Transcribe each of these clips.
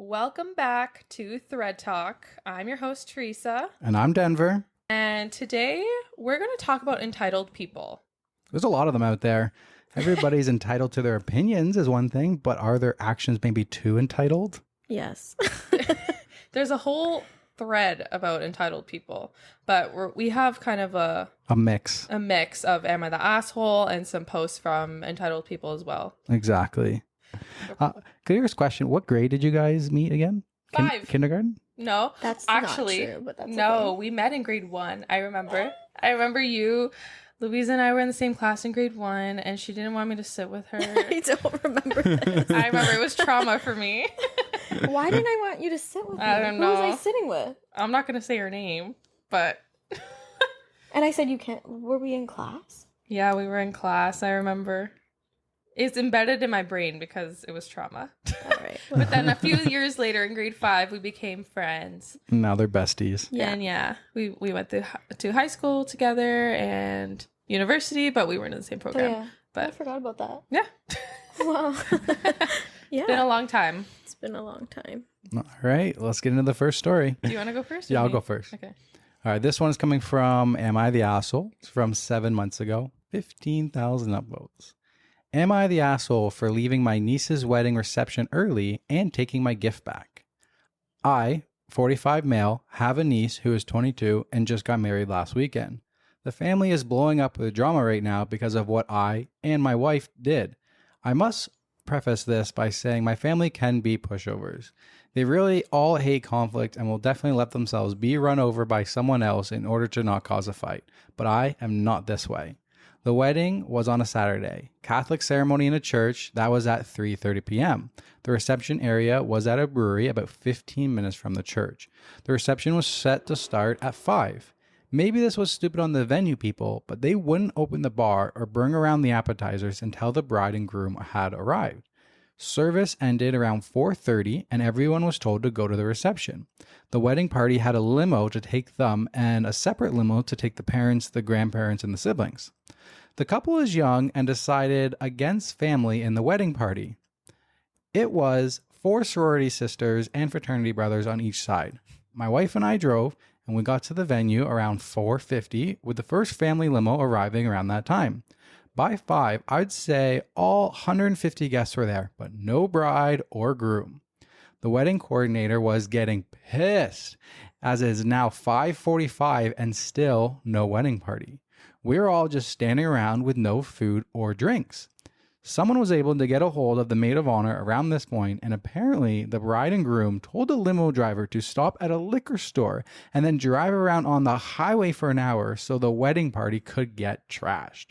Welcome back to ThreadTalk. I'm your host, Teresa. And I'm Denver. And today we're going to talk about entitled people. There's a lot of them out there. Everybody's entitled to their opinions is one thing, but are their actions maybe too entitled? Yes. There's a whole thread about entitled people, but we have kind of a mix of Am I the Asshole and some posts from entitled people as well. Exactly. Curious question. What grade did you guys meet again? 5. Kindergarten? No. That's actually not true, but that's no, okay. We met in grade 1. I remember you, Louise and I were in the same class in grade 1 and she didn't want me to sit with her. I don't remember this. I remember it was trauma for me. Why didn't I want you to sit with me? I don't Who know. was I sitting with? I'm not going to say her name, but And I said you can't. Were we in class? yeah, we were in class. I remember. It's embedded in my brain because it was trauma. All right. But then a few years later in grade 5, we became friends. Now they're besties. Yeah. And we went to high school together and university, but we weren't in the same program. Yeah. But I forgot about that. yeah. Wow. It's been a long time. It's been a long time. All right, let's get into the first story. Do you want to go first? Yeah, or I'll me? go first. Okay. All right, this one is coming from Am I the Asshole? It's from 7 months ago. 15,000 upvotes. Am I the asshole for leaving my niece's wedding reception early and taking my gift back? I, 45 male, have a niece who is 22 and just got married last weekend. The family is blowing up with drama right now because of what I and my wife did. I must preface this by saying my family can be pushovers. They really all hate conflict and will definitely let themselves be run over by someone else in order to not cause a fight. But I am not this way. The wedding was on a Saturday. Catholic ceremony in a church. That was at 3:30 p.m. The reception area was at a brewery about 15 minutes from the church. The reception was set to start at 5. Maybe this was stupid on the venue people, but they wouldn't open the bar or bring around the appetizers until the bride and groom had arrived. Service ended around 4:30 and everyone was told to go to the reception. The wedding party had a limo to take them and a separate limo to take the parents, the grandparents, and the siblings. The couple is young and decided against family in the wedding party. It was 4 sorority sisters and fraternity brothers on each side. My wife and I drove, and we got to the venue around 4:50 with the first family limo arriving around that time. By 5, I'd say all 150 guests were there, but no bride or groom. The wedding coordinator was getting pissed, as it is now 5:45 and still no wedding party. We're all just standing around with no food or drinks. Someone was able to get a hold of the maid of honor around this point, and apparently the bride and groom told the limo driver to stop at a liquor store and then drive around on the highway for an hour so the wedding party could get trashed.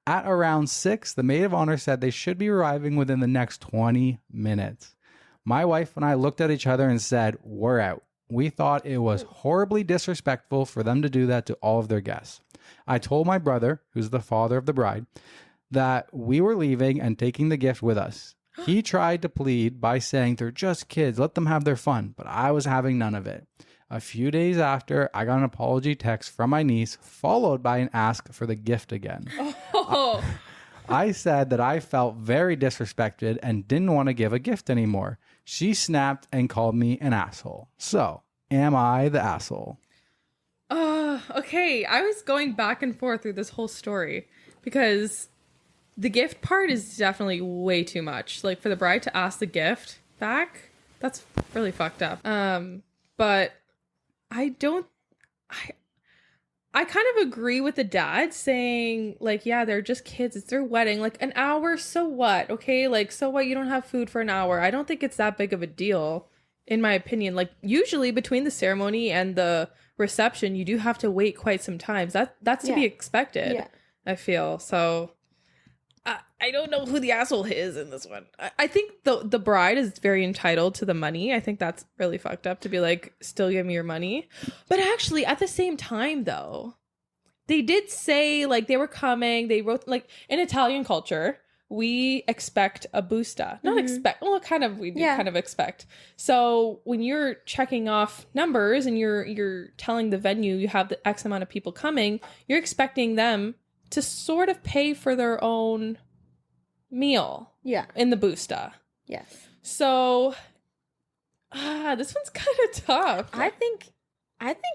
At around 6, the maid of honor said they should be arriving within the next 20 minutes. My wife and I looked at each other and said, "We're out." We thought it was horribly disrespectful for them to do that to all of their guests. I told my brother, who's the father of the bride, that we were leaving and taking the gift with us. He tried to plead by saying they're just kids, let them have their fun, but I was having none of it. A few days after, I got an apology text from my niece, followed by an ask for the gift again. Oh. I said that I felt very disrespected and didn't want to give a gift anymore. She snapped and called me an asshole. So, am I the asshole? Okay. I was going back and forth through this whole story because the gift part is definitely way too much. Like, for the bride to ask the gift back, that's really fucked up. But I kind of agree with the dad saying, like, yeah, they're just kids. It's their wedding. Like, an hour, so what? Okay, like, so what? You don't have food for an hour. I don't think it's that big of a deal, in my opinion. Like, usually between the ceremony and the reception, you do have to wait quite some time. That's to be expected, Yeah. I feel. So I don't know who the asshole is in this one. I think the bride is very entitled to the money. I think that's really fucked up to be like, still give me your money. But actually, at the same time, though, they did say, like, they were coming. They wrote, like, in Italian culture, we expect a busta. Not expect, well, kind of, we do kind of expect. So when you're checking off numbers and you're telling the venue you have the X amount of people coming, you're expecting them to sort of pay for their own meal Yeah. in the busta. Yes. So Yeah, this one's kind of tough. I think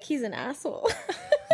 he's an asshole.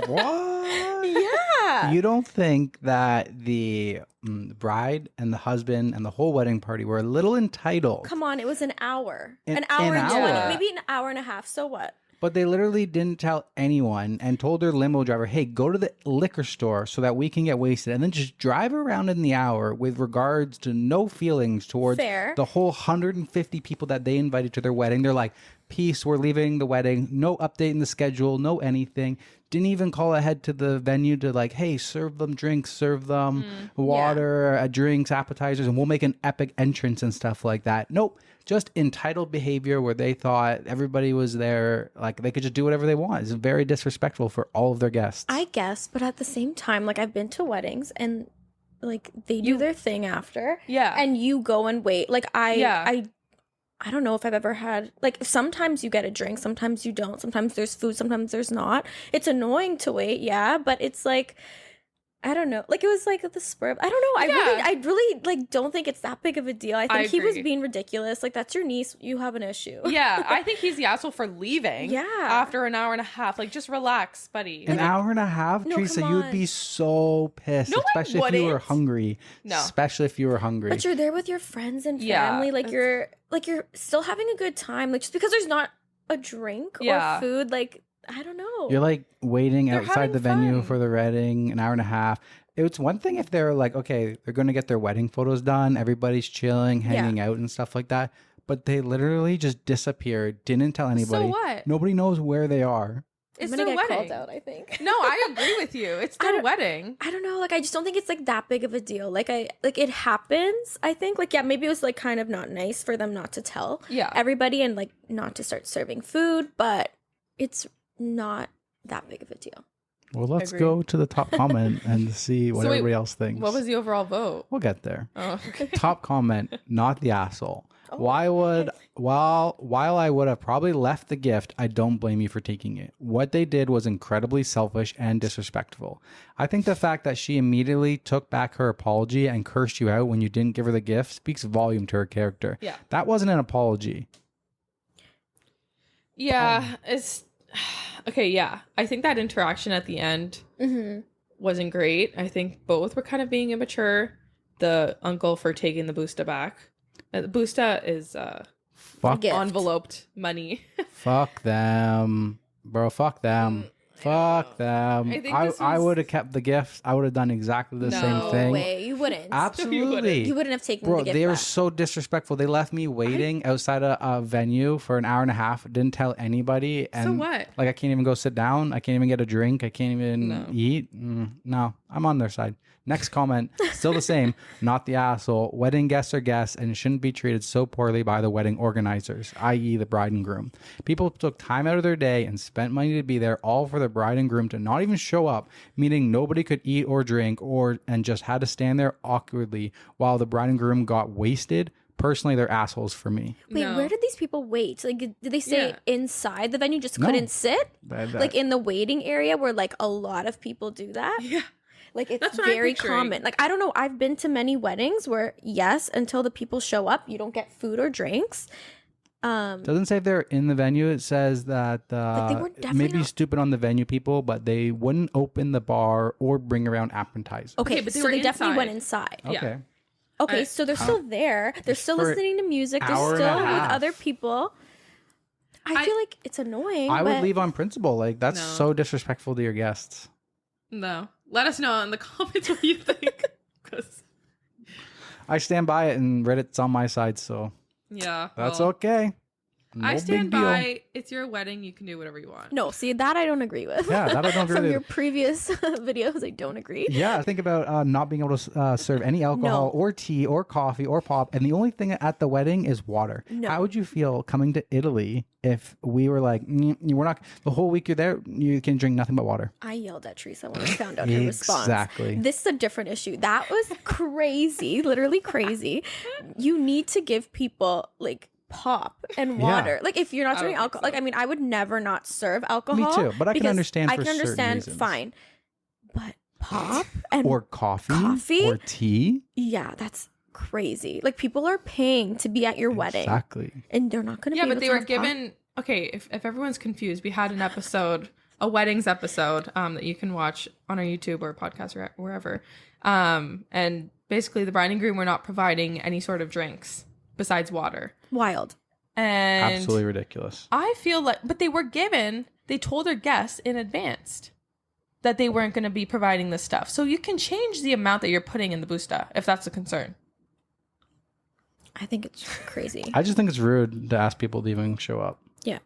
What? Yeah. You don't think that the bride and the husband and the whole wedding party were a little entitled? Come on, it was an hour. An An hour and hour. 20. Maybe an hour and a half. So what? But they literally didn't tell anyone and told their limo driver, hey, go to the liquor store so that we can get wasted. And then just drive around in the hour with regards to no feelings towards Fair. the whole 150 people that they invited to their wedding. They're like, peace, we're leaving the wedding. No update in the schedule, no anything. Didn't even call ahead to the venue to like, hey, serve them drinks, serve them water, drinks, appetizers, and we'll make an epic entrance and stuff like that. Nope. Just entitled behavior where they thought everybody was there, like they could just do whatever they want. It's very disrespectful for all of their guests. I guess, but at the same time, like I've been to weddings and like they do their thing after. Yeah. And you go and wait. Like I don't know if I've ever had, like, sometimes you get a drink, sometimes you don't, sometimes there's food, sometimes there's not. It's annoying to wait, yeah, but it's like, I don't know, like it was like the spur of, I don't know, I really like don't think it's that big of a deal. I think he was being ridiculous. Like, that's your niece, you have an issue. Yeah, I think he's the asshole for leaving. Yeah. After an hour and a half, like just relax, buddy. An hour and a half, No, Teresa, come you would on. be so pissed, No, I especially if you were wouldn't. hungry. No. Especially if you were hungry. But you're there with your friends and Yeah, family, like you're still having a good time. Like just because there's not a drink or food, like I don't know. You're like waiting They're outside having the venue fun. for the wedding, an hour and a half. It's one thing if they're like, okay, they're going to get their wedding photos done. Everybody's chilling, hanging out and stuff like that. But they literally just disappeared, didn't tell anybody. So what? Nobody knows where they are. It's I'm their gonna get wedding. called out, I think. No, I agree with you. It's their wedding. I don't know, like I just don't think it's like that big of a deal. Like it happens, I think. Like yeah, maybe it was like kind of not nice for them not to tell everybody and like not to start serving food, but it's not that big of a deal. Well, let's Agreed. go to the top comment and see what So wait, everybody else thinks. What was the overall vote? We'll get there. Oh, okay. Top comment, not the asshole. Why would while I would have probably left the gift, I don't blame you for taking it. What they did was incredibly selfish and disrespectful. I think the fact that she immediately took back her apology and cursed you out when you didn't give her the gift speaks volume to her character. Yeah. That wasn't an apology. Yeah, it's okay. Yeah, I think that interaction at the end wasn't great. I think both were kind of being immature. The uncle for taking the busta back. The busta is Fuck, Gift. enveloped money. fuck them, bro. Fuck them. Fuck them. I think this I was- would have kept the gift. I would have done exactly the No same thing. Way, you wouldn't. Absolutely. You wouldn't have taken Bro, the gift they were back. so disrespectful. They left me waiting outside a venue for an hour and a half. Didn't tell anybody. And So what? Like I can't even go sit down. I can't even get a drink. I can't even eat. No, I'm on their side. Next comment, still the same. Not the asshole. Wedding guests are guests and shouldn't be treated so poorly by the wedding organizers, i.e. the bride and groom. People took time out of their day and spent money to be there, all for the bride and groom to not even show up, meaning nobody could eat or drink and just had to stand there awkwardly while the bride and groom got wasted. Personally, they're assholes for me. Wait, No. where did these people wait? Like, did they stay inside the venue? Just couldn't sit? Like in the waiting area where like a lot of people do that? Yeah. Like it's That's what I'm very picturing. common. Like I don't know. I've been to many weddings where yes, until the people show up, you don't get food or drinks. Doesn't say if they're in the venue. It says that they were definitely maybe not- stupid on the venue people, but they wouldn't open the bar or bring around appetizers. Okay, but they so were they definitely went inside. inside. Okay. Okay, so they're still there. They're still for listening to music. They're hour and still a with half. other people. I feel like it's annoying. I would but leave on principle. Like that's No. so disrespectful to your guests. No. Let us know in the comments what you think. 'Cause- I stand by it, and Reddit's on my side, so yeah. that's well, okay. No I big stand deal. by. It's your wedding. You can do whatever you want. No, see that I don't agree with. Yeah, that I don't agree From with. your previous videos, I don't agree. Yeah, think about not being able to serve any alcohol No. or tea or coffee or pop, and the only thing at the wedding is water. No. How would you feel coming to Italy if we were like, we're not the whole week you're there, you can drink nothing but water? I yelled at Teresa when I found out her response. Exactly. This is a different issue. That was crazy, literally crazy. You need to give people like pop and water. Like if you're not I drinking don't think alcohol, like I mean, I would never not serve alcohol. Me too, but I can because understand I for can certain understand reasons. fine, but pop and Or coffee, Coffee? or tea. yeah, that's crazy. Like people are paying to be at your wedding, Exactly. and they're not going to. Yeah, be but able they to were have pop. given Okay, if everyone's confused, we had an episode, a weddings episode, that you can watch on our YouTube or podcast or wherever. And basically the bride and groom were not providing any sort of drinks besides water. Wild. And absolutely ridiculous. I feel like, but they told their guests in advance that they weren't going to be providing this stuff. So you can change the amount that you're putting in the busta if that's a concern. I think it's crazy. I just think it's rude to ask people to even show up. Yeah.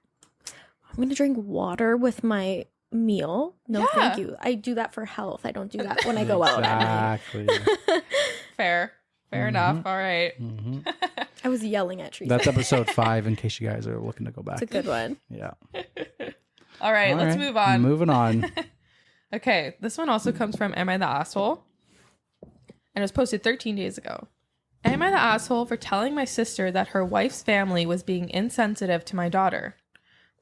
I'm going to drink water with my meal. No, thank you. I do that for health. I don't do that when I go out at night. Exactly. Fair enough. All right. I was yelling at Teresa. That's episode 5 in case you guys are looking to go back. It's a good one. Yeah. All right, let's move on. Moving on. Okay, this one also comes from Am I the Asshole? And it was posted 13 days ago. Am I the asshole for telling my sister that her wife's family was being insensitive to my daughter?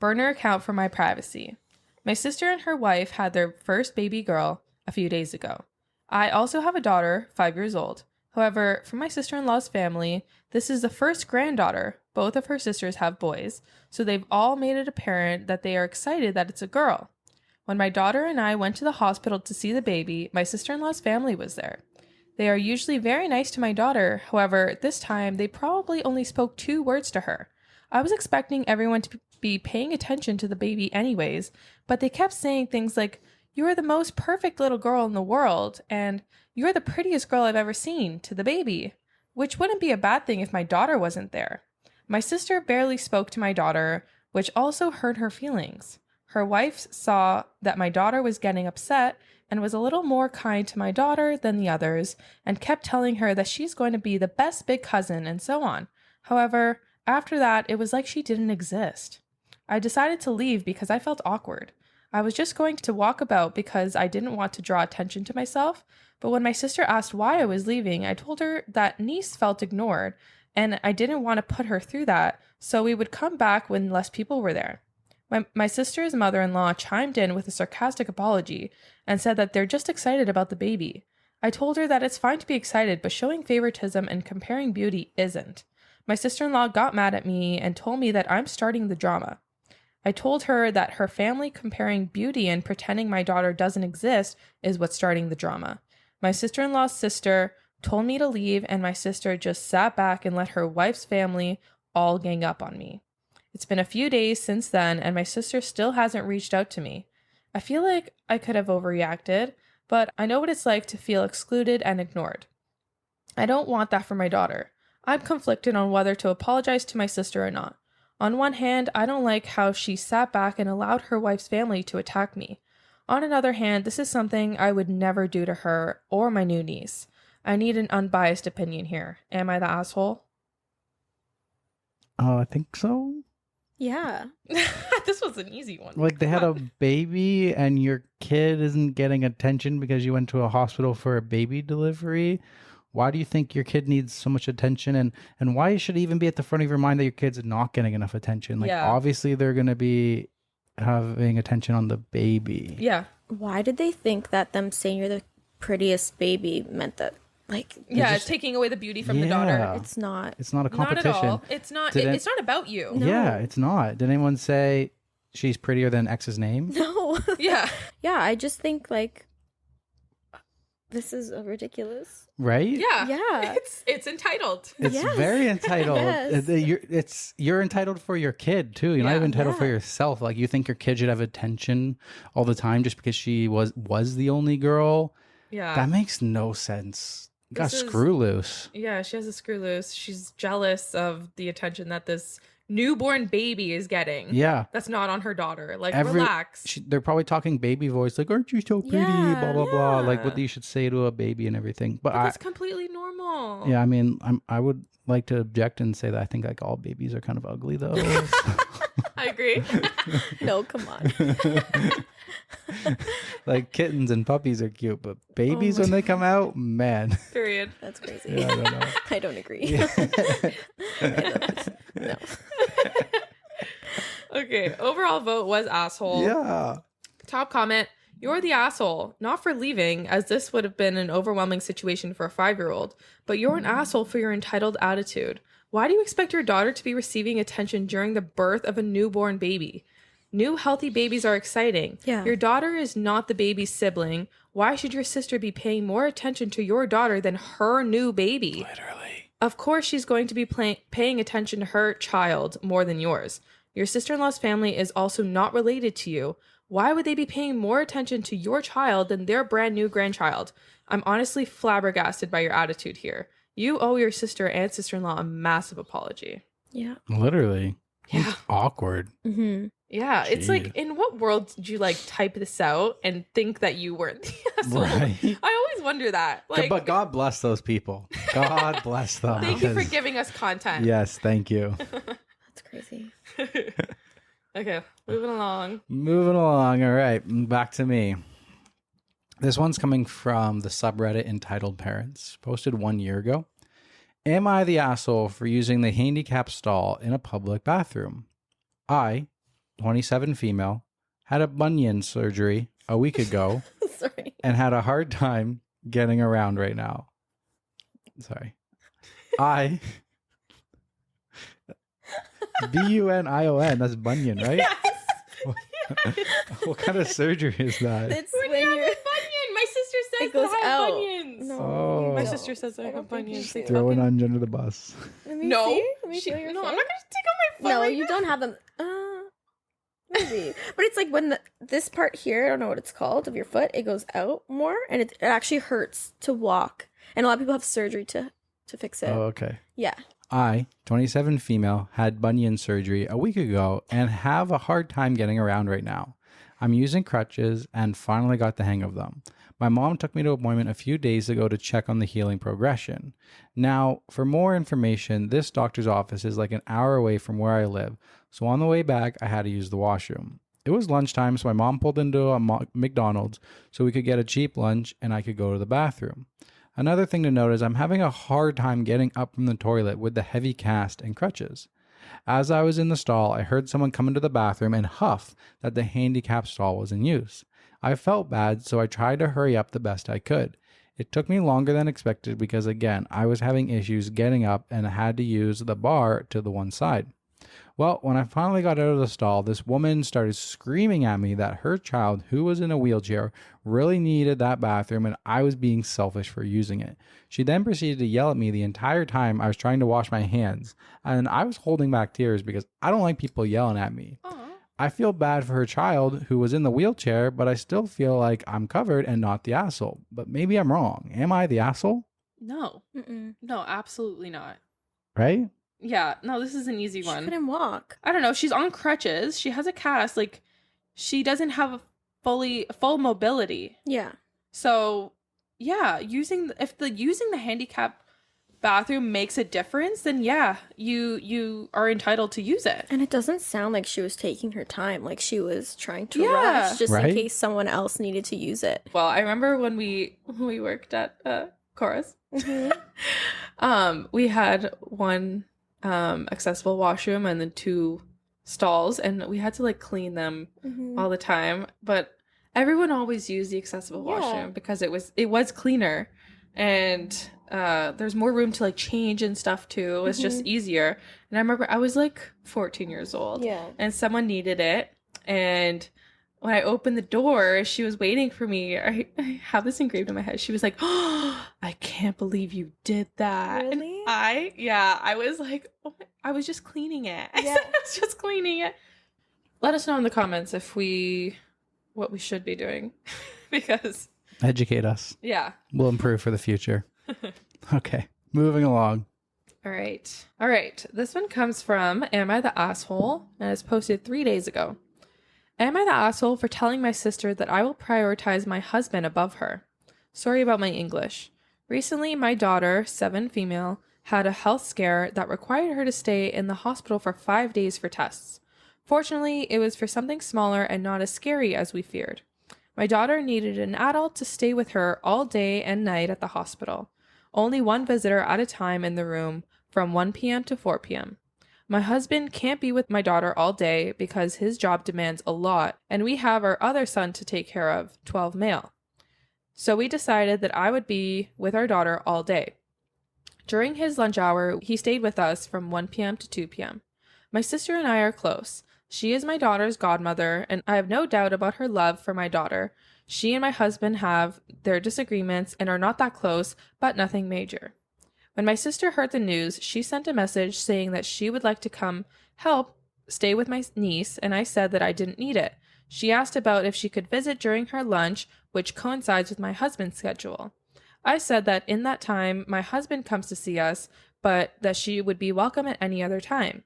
Burner account for my privacy. My sister and her wife had their first baby girl a few days ago. I also have a daughter, 5 years old. However, for my sister-in-law's family, this is the first granddaughter. Both of her sisters have boys, so they've all made it apparent that they are excited that it's a girl. When my daughter and I went to the hospital to see the baby, my sister-in-law's family was there. They are usually very nice to my daughter. However, this time they probably only spoke 2 words to her. I was expecting everyone to be paying attention to the baby anyways, but they kept saying things like, "You are the most perfect little girl in the world," and "You're the prettiest girl I've ever seen," to the baby, which wouldn't be a bad thing if my daughter wasn't there. My sister barely spoke to my daughter, which also hurt her feelings. Her wife saw that my daughter was getting upset and was a little more kind to my daughter than the others, and kept telling her that she's going to be the best big cousin and so on. However, after that, it was like she didn't exist. I decided to leave because I felt awkward. I was just going to walk about because I didn't want to draw attention to myself, but when my sister asked why I was leaving, I told her that niece felt ignored, and I didn't want to put her through that, so we would come back when less people were there. My sister's mother-in-law chimed in with a sarcastic apology and said that they're just excited about the baby. I told her that it's fine to be excited, but showing favoritism and comparing beauty isn't. My sister-in-law got mad at me and told me that I'm starting the drama. I told her that her family comparing beauty and pretending my daughter doesn't exist is what's starting the drama. My sister-in-law's sister told me to leave, and my sister just sat back and let her wife's family all gang up on me. It's been a few days since then, and my sister still hasn't reached out to me. I feel like I could have overreacted, but I know what it's like to feel excluded and ignored. I don't want that for my daughter. I'm conflicted on whether to apologize to my sister or not. On one hand, I don't like how she sat back and allowed her wife's family to attack me. On another hand, this is something I would never do to her or my new niece. I need an unbiased opinion here. Am I the asshole? Oh, I think so. Yeah. This was an easy one. Like they had a baby and your kid isn't getting attention because you went to a hospital for a baby delivery. Why do you think your kid needs so much attention? And why should it even be at the front of your mind that your kid's not getting enough attention? Like obviously they're going to be having attention on the baby. Yeah. Why did they think that them saying you're the prettiest baby meant that? Like, it's taking away the beauty from the daughter. It's not a competition. Not at all. It's not. It's not about you. No. Yeah, it's not. Did anyone say she's prettier than X's name? No. Yeah. Yeah, I just think like this is ridiculous. Right? Yeah. It's entitled. It's very entitled. Yes. You're entitled for your kid too. You're not even entitled for yourself. Like you think your kid should have attention all the time just because she was the only girl. Yeah. That makes no sense. Got screw loose. Yeah, she has a screw loose. She's jealous of the attention that this newborn baby is getting. Yeah. That's not on her daughter. Like, relax. They're probably talking baby voice, like, aren't you so pretty? Blah, blah, blah. Like what you should say to a baby and everything. But that's completely normal. Yeah, I mean, I would like to object and say that I think like all babies are kind of ugly though. I agree. No, come on. Like kittens and puppies are cute, but babies when they come out, man. Period. That's crazy. Yeah, I don't know. I don't agree. No. Okay, overall vote was asshole. Yeah. Top comment, you're the asshole, not for leaving, as this would have been an overwhelming situation for a 5-year-old, but you're an asshole for your entitled attitude. Why do you expect your daughter to be receiving attention during the birth of a newborn baby? New healthy babies are exciting. Yeah. Your daughter is not the baby's sibling. Why should your sister be paying more attention to your daughter than her new baby? Literally. Of course she's going to be paying attention to her child more than yours. Your sister-in-law's family is also not related to you. Why would they be paying more attention to your child than their brand new grandchild? I'm honestly flabbergasted by your attitude here. You owe your sister and sister-in-law a massive apology. Yeah. Literally. Yeah. It's awkward. Mm-hmm. Yeah. Jeez. It's like, in what world did you like type this out and think that you weren't the asshole? Right. I always wonder that. Like, But God bless those people. God bless them. thank you for because- giving us content. Yes, thank you. That's crazy. Okay, moving along. Moving along. All right. Back to me. This one's coming from the subreddit Entitled Parents, posted 1 year ago. Am I the asshole for using the handicap stall in a public bathroom? I, 27 female, had a bunion surgery a week ago Sorry. and had a hard time getting around right now. Sorry. I, B-U-N-I-O-N, that's bunion, right? Yes. What kind of surgery is that? It's When when you have you're a bunion, my sister says It goes I have out. bunions. No, Oh. you My don't. sister says I I have don't think you bunions. do. Throwing onion under the bus. Let me No, see. Let me she, feel your no, I'm foot. not gonna take out my foot. No, right you now. don't have them. Maybe. But it's like when this part here, I don't know what it's called, of your foot, it goes out more, and it actually hurts to walk. And a lot of people have surgery to fix it. Oh, okay. Yeah. I, 27 female, had bunion surgery a week ago and have a hard time getting around right now. I'm using crutches and finally got the hang of them. My mom took me to an appointment a few days ago to check on the healing progression. Now, for more information, this doctor's office is like an hour away from where I live, so on the way back, I had to use the washroom. It was lunchtime, so my mom pulled into a McDonald's so we could get a cheap lunch and I could go to the bathroom. Another thing to note is I'm having a hard time getting up from the toilet with the heavy cast and crutches. As I was in the stall, I heard someone come into the bathroom and huff that the handicap stall was in use. I felt bad, so I tried to hurry up the best I could. It took me longer than expected because, again, I was having issues getting up and had to use the bar to the one side. Well, when I finally got out of the stall, this woman started screaming at me that her child, who was in a wheelchair, really needed that bathroom and I was being selfish for using it. She then proceeded to yell at me the entire time I was trying to wash my hands, and I was holding back tears because I don't like people yelling at me. Aw. I feel bad for her child who was in the wheelchair, but I still feel like I'm covered and not the asshole. But maybe I'm wrong. Am I the asshole? No, Mm-mm. no, absolutely not. Right? Yeah, no, this is an easy She one. couldn't walk. I don't know. She's on crutches. She has a cast. Like, she doesn't have a full mobility. Yeah. So, yeah, using the handicap bathroom makes a difference, then yeah, you are entitled to use it. And it doesn't sound like she was taking her time. Like she was trying to Yeah. rush just Right? in case someone else needed to use it. Well, I remember when we worked at Chorus, Mm-hmm. we had one accessible washroom and then two stalls, and we had to like clean them Mm-hmm. all the time. But everyone always used the accessible Yeah. washroom because it was cleaner, and there's more room to like change and stuff too. It was just easier. And I remember I was like 14 years old, Yeah. and someone needed it, and when I opened the door, she was waiting for me. I have this engraved in my head. She was like, "Oh, I can't believe you did that." And Really? I was like, oh my, I was just cleaning it. I Yeah. said I was just cleaning it. Let us know in the comments what we should be doing, because Educate us. yeah. We'll improve for the future. Okay, moving along. All right. This one comes from Am I the Asshole? And it's posted 3 days ago. Am I the asshole for telling my sister that I will prioritize my husband above her? Sorry about my English. Recently, my daughter, 7 female, had a health scare that required her to stay in the hospital for 5 days for tests. Fortunately, it was for something smaller and not as scary as we feared. My daughter needed an adult to stay with her all day and night at the hospital. Only one visitor at a time in the room from 1 p.m. to 4 p.m. My husband can't be with my daughter all day because his job demands a lot, and we have our other son to take care of, 12 male. So we decided that I would be with our daughter all day. During his lunch hour, he stayed with us from 1 p.m. to 2 p.m. My sister and I are close. She is my daughter's godmother, and I have no doubt about her love for my daughter. She and my husband have their disagreements and are not that close, but nothing major. When my sister heard the news, she sent a message saying that she would like to come help stay with my niece, and I said that I didn't need it. She asked about if she could visit during her lunch, which coincides with my husband's schedule. I said that in that time, my husband comes to see us, but that she would be welcome at any other time.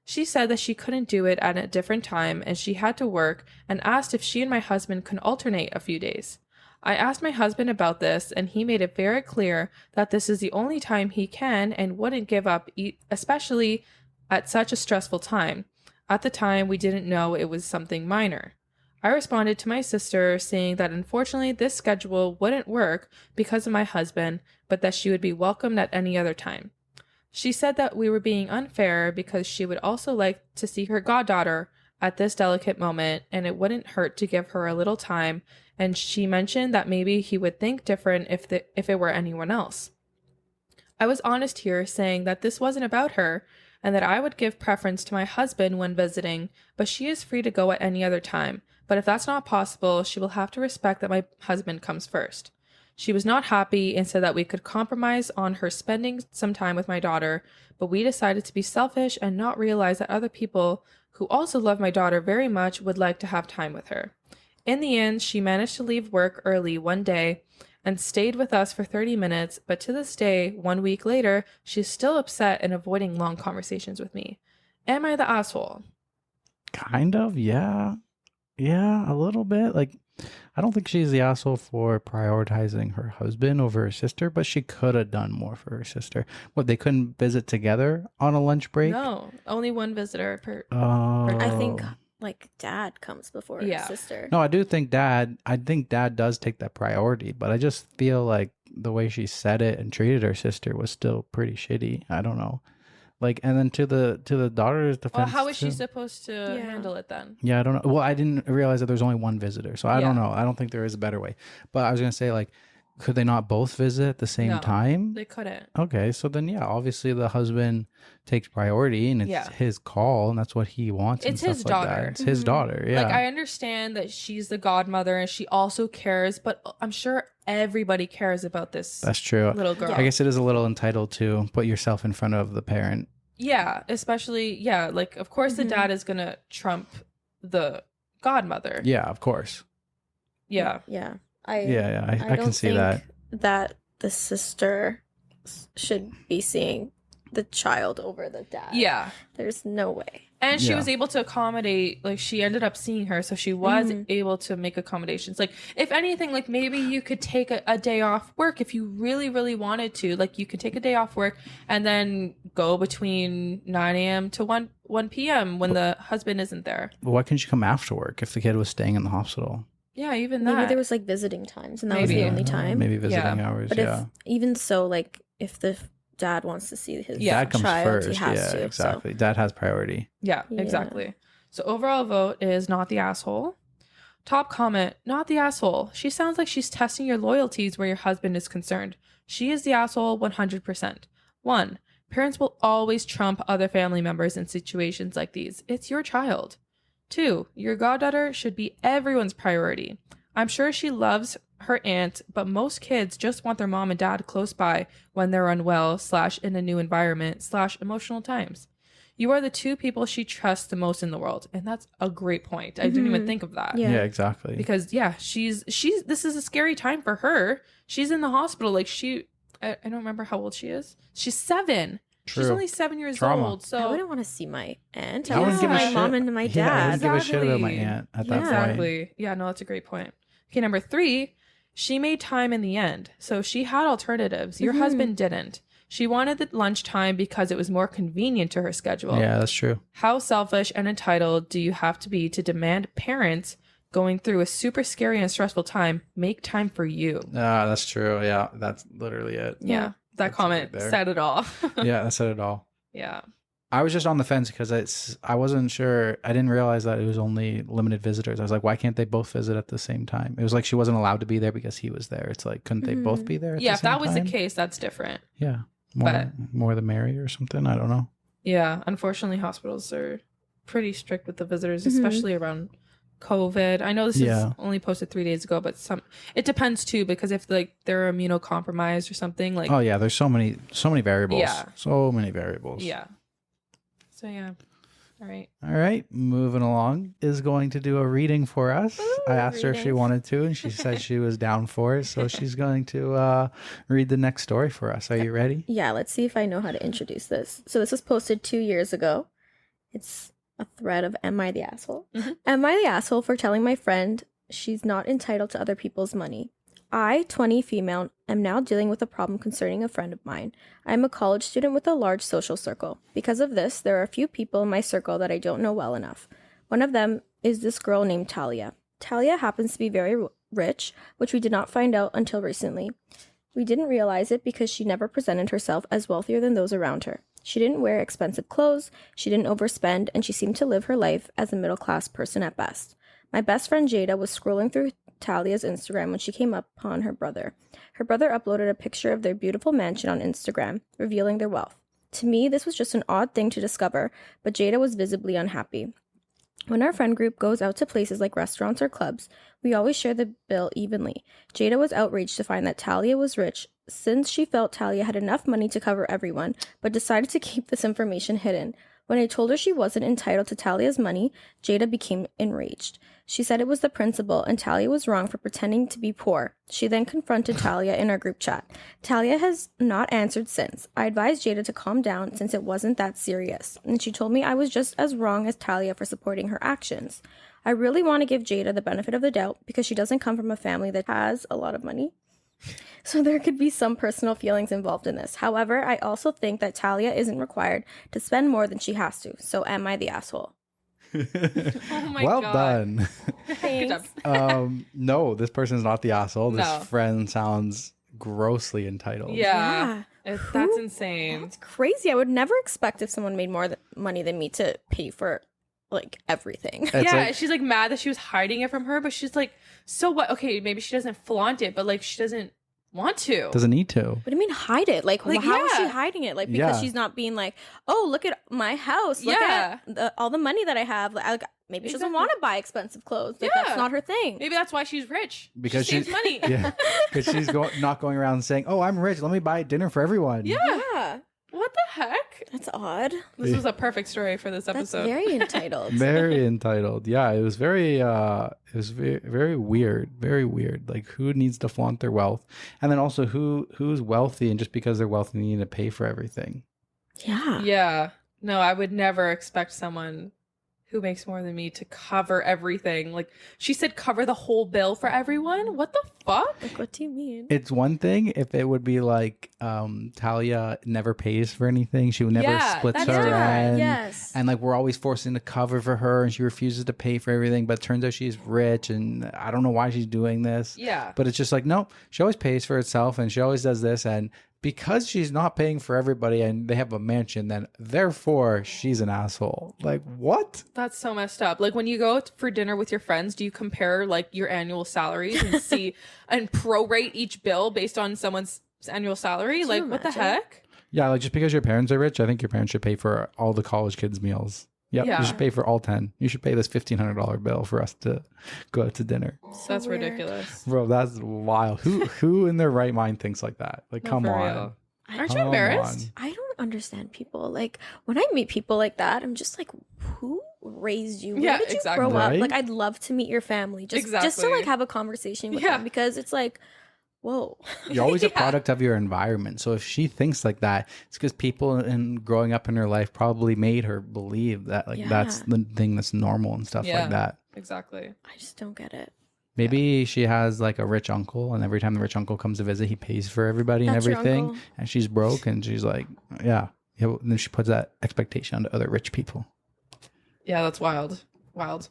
She said that she couldn't do it at a different time and she had to work, and asked if she and my husband could alternate a few days. I asked my husband about this, and he made it very clear that this is the only time he can and wouldn't give up, especially at such a stressful time. At the time, we didn't know it was something minor. I responded to my sister saying that unfortunately this schedule wouldn't work because of my husband, but that she would be welcomed at any other time. She said that we were being unfair because she would also like to see her goddaughter at this delicate moment, and it wouldn't hurt to give her a little time, and she mentioned that maybe he would think different if it were anyone else. I was honest here, saying that this wasn't about her, and that I would give preference to my husband when visiting, but she is free to go at any other time. But if that's not possible, she will have to respect that my husband comes first. She was not happy and said that we could compromise on her spending some time with my daughter, but we decided to be selfish and not realize that other people who also love my daughter very much would like to have time with her. In the end, she managed to leave work early one day and stayed with us for 30 minutes, but to this day, 1 week later, she's still upset and avoiding long conversations with me. Am I the asshole? Kind of, yeah. Yeah, a little bit. Like, I don't think she's the asshole for prioritizing her husband over her sister, but she could have done more for her sister. What, they couldn't visit together on a lunch break? No, only one visitor per. Oh. I think like dad comes before his sister. No, I think dad does take that priority, but I just feel like the way she said it and treated her sister was still pretty shitty. I don't know. Like, and then to the daughter's defense. Well, how is she supposed to handle it then? Yeah, I don't know. Well, I didn't realize that there's only one visitor, so I don't know. I don't think there is a better way. But I was gonna say, like, could they not both visit at the same time? They couldn't. Okay, so then obviously the husband takes priority, and it's his call, and that's what he wants. It's his daughter. It's his daughter. Yeah. Like, I understand that she's the godmother and she also cares, but I'm sure everybody cares about this. That's true. Little girl. I guess it is a little entitled to put yourself in front of the parent. Yeah, especially like, of course the dad is gonna trump the godmother. Yeah, of course. Yeah. Yeah. I can see that the sister should be seeing the child over the dad. Yeah. There's no way. And she was able to accommodate, like, she ended up seeing her, so she was able to make accommodations. Like, if anything, like, maybe you could take a day off work if you really, really wanted to. Like, you could take a day off work and then go between 9 a.m. to 1 p.m. when the husband isn't there. But why couldn't you come after work if the kid was staying in the hospital? Yeah, even that. Maybe there was, like, visiting times, and that was the only time. Maybe visiting hours, but even so, like, if the dad wants to see his dad comes child, first. he has to. Exactly. So. Dad has priority. Yeah, exactly. So overall vote is not the asshole. Top comment, not the asshole. She sounds like she's testing your loyalties where your husband is concerned. She is the asshole 100%. 1. Parents will always trump other family members in situations like these. It's your child. 2. Your goddaughter should be everyone's priority. I'm sure she loves her aunt, but most kids just want their mom and dad close by when they're unwell / in a new environment / emotional times. You are the two people she trusts the most in the world, and that's a great point. I didn't even think of that. Yeah, exactly. Because she's this is a scary time for her. She's in the hospital. Like, I don't remember how old she is. She's 7. True. She's only 7 years Trauma. old. So I wouldn't want to see my aunt. I I want wouldn't to see give a my shit. mom and my I dad. wouldn't give a shit about my aunt at that point. Exactly. Yeah, no, that's a great point. Okay, number 3, she made time in the end. So she had alternatives. Your husband didn't. She wanted the lunchtime because it was more convenient to her schedule. Yeah, that's true. How selfish and entitled do you have to be to demand parents going through a super scary and stressful time make time for you? That's true. Yeah, that's literally it. Yeah, that comment said it all. Yeah, that said it all. Yeah. I was just on the fence because I wasn't sure. I didn't realize that it was only limited visitors. I was like, why can't they both visit at the same time? It was like she wasn't allowed to be there because he was there. It's like, couldn't they both be there at the same time? Yeah, if that was the case, that's different. Yeah. More the merrier or something. I don't know. Yeah, unfortunately, hospitals are pretty strict with the visitors, especially around COVID. I know this is only posted 3 days ago, but it depends too, because if like they're immunocompromised or something, like there's so many variables. Yeah, so many variables. Yeah. So all right, moving along is going to do a reading for us. I asked her if she wanted to, and she said she was down for it, so she's going to read the next story for us. Are you ready? Yeah, let's see if I know how to introduce this. So this was posted 2 years ago. It's a thread of Am I the Asshole? Am I the asshole for telling my friend she's not entitled to other people's money? I, 20 female, am now dealing with a problem concerning a friend of mine. I am a college student with a large social circle. Because of this, there are a few people in my circle that I don't know well enough. One of them is this girl named Talia. Talia happens to be very rich, which we did not find out until recently. We didn't realize it because she never presented herself as wealthier than those around her. She didn't wear expensive clothes, she didn't overspend, and she seemed to live her life as a middle-class person at best. My best friend Jada was scrolling through Talia's Instagram when she came upon her brother. Her brother uploaded a picture of their beautiful mansion on Instagram, revealing their wealth. To me, this was just an odd thing to discover, but Jada was visibly unhappy. When our friend group goes out to places like restaurants or clubs, we always share the bill evenly. Jada was outraged to find that Talia was rich, since she felt Talia had enough money to cover everyone, but decided to keep this information hidden. When I told her she wasn't entitled to Talia's money, Jada became enraged. She said it was the principal and Talia was wrong for pretending to be poor. She then confronted Talia in our group chat. Talia has not answered since. I advised Jada to calm down since it wasn't that serious, and she told me I was just as wrong as Talia for supporting her actions. I really want to give Jada the benefit of the doubt because she doesn't come from a family that has a lot of money. So there could be some personal feelings involved in this. However, I also think that Talia isn't required to spend more than she has to. So am I the asshole? Oh my well God. Done. Thanks. No, this person's not the asshole. This No. friend sounds grossly entitled. Yeah. That's insane. That's crazy. I would never expect if someone made more money than me to pay for like everything. It's Yeah, like- she's like mad that she was hiding it from her, but she's like, so what? Okay, maybe she doesn't flaunt it, but like she doesn't want to. Doesn't need to. What do you mean hide it? Like how is she yeah. hiding it? Like because Yeah. she's not being like, oh, look at my house. Look Yeah. at all the money that I have. Like, maybe she doesn't Exactly. want to buy expensive clothes. Like Yeah. that's not her thing. Maybe that's why she's rich. Because she saves she- money. Yeah, because she's not going around saying, "Oh, I'm rich. Let me buy dinner for everyone." Yeah. Yeah. What the heck? That's odd. This was a perfect story for this That's episode. very entitled. Very entitled. Yeah, it was very very weird. Very weird. Like who needs to flaunt their wealth? And then also who's wealthy and just because they're wealthy they need to pay for everything. Yeah. Yeah. No, I would never expect someone who makes more than me to cover everything. Like she said, cover the whole bill for everyone. What the fuck? Like what do you mean? It's one thing if it would be like Talia never pays for anything. She would never splits that's her different. end. Yes. And like we're always forcing to cover for her and she refuses to pay for everything, but it turns out she's rich and I don't know why she's doing this. Yeah. But it's just like, no, she always pays for herself and she always does this. And because she's not paying for everybody and they have a mansion, then therefore she's an asshole. Like, what? That's so messed up. Like when you go for dinner with your friends, do you compare like your annual salaries and see and prorate each bill based on someone's annual salary? Like what the heck? Yeah, like just because your parents are rich, I think your parents should pay for all the college kids' meals. Yep, Yeah. you should pay for all 10. You should pay this $1,500 bill for us to go out to dinner. That's weird. ridiculous. Bro, that's wild. Who in their right mind thinks like that? Like, No, come for on. real. Aren't you Come embarrassed? on. I don't understand people. Like when I meet people like that, I'm just like, who raised you? Where Yeah, did you exactly. grow up? Right? Like I'd love to meet your family. Just to Exactly. like have a conversation with Yeah. them because it's like, whoa. You're always a Yeah. product of your environment. So if she thinks like that, it's because people in growing up in her life probably made her believe that like that's Yeah. the thing that's normal and stuff Yeah. like that. Exactly. I just don't get it. Maybe she has like a rich uncle, and every time the rich uncle comes to visit, he pays for everybody and That's your everything. uncle? And she's broke, and she's like, yeah. And then she puts that expectation onto other rich people. Yeah, that's wild. Wild.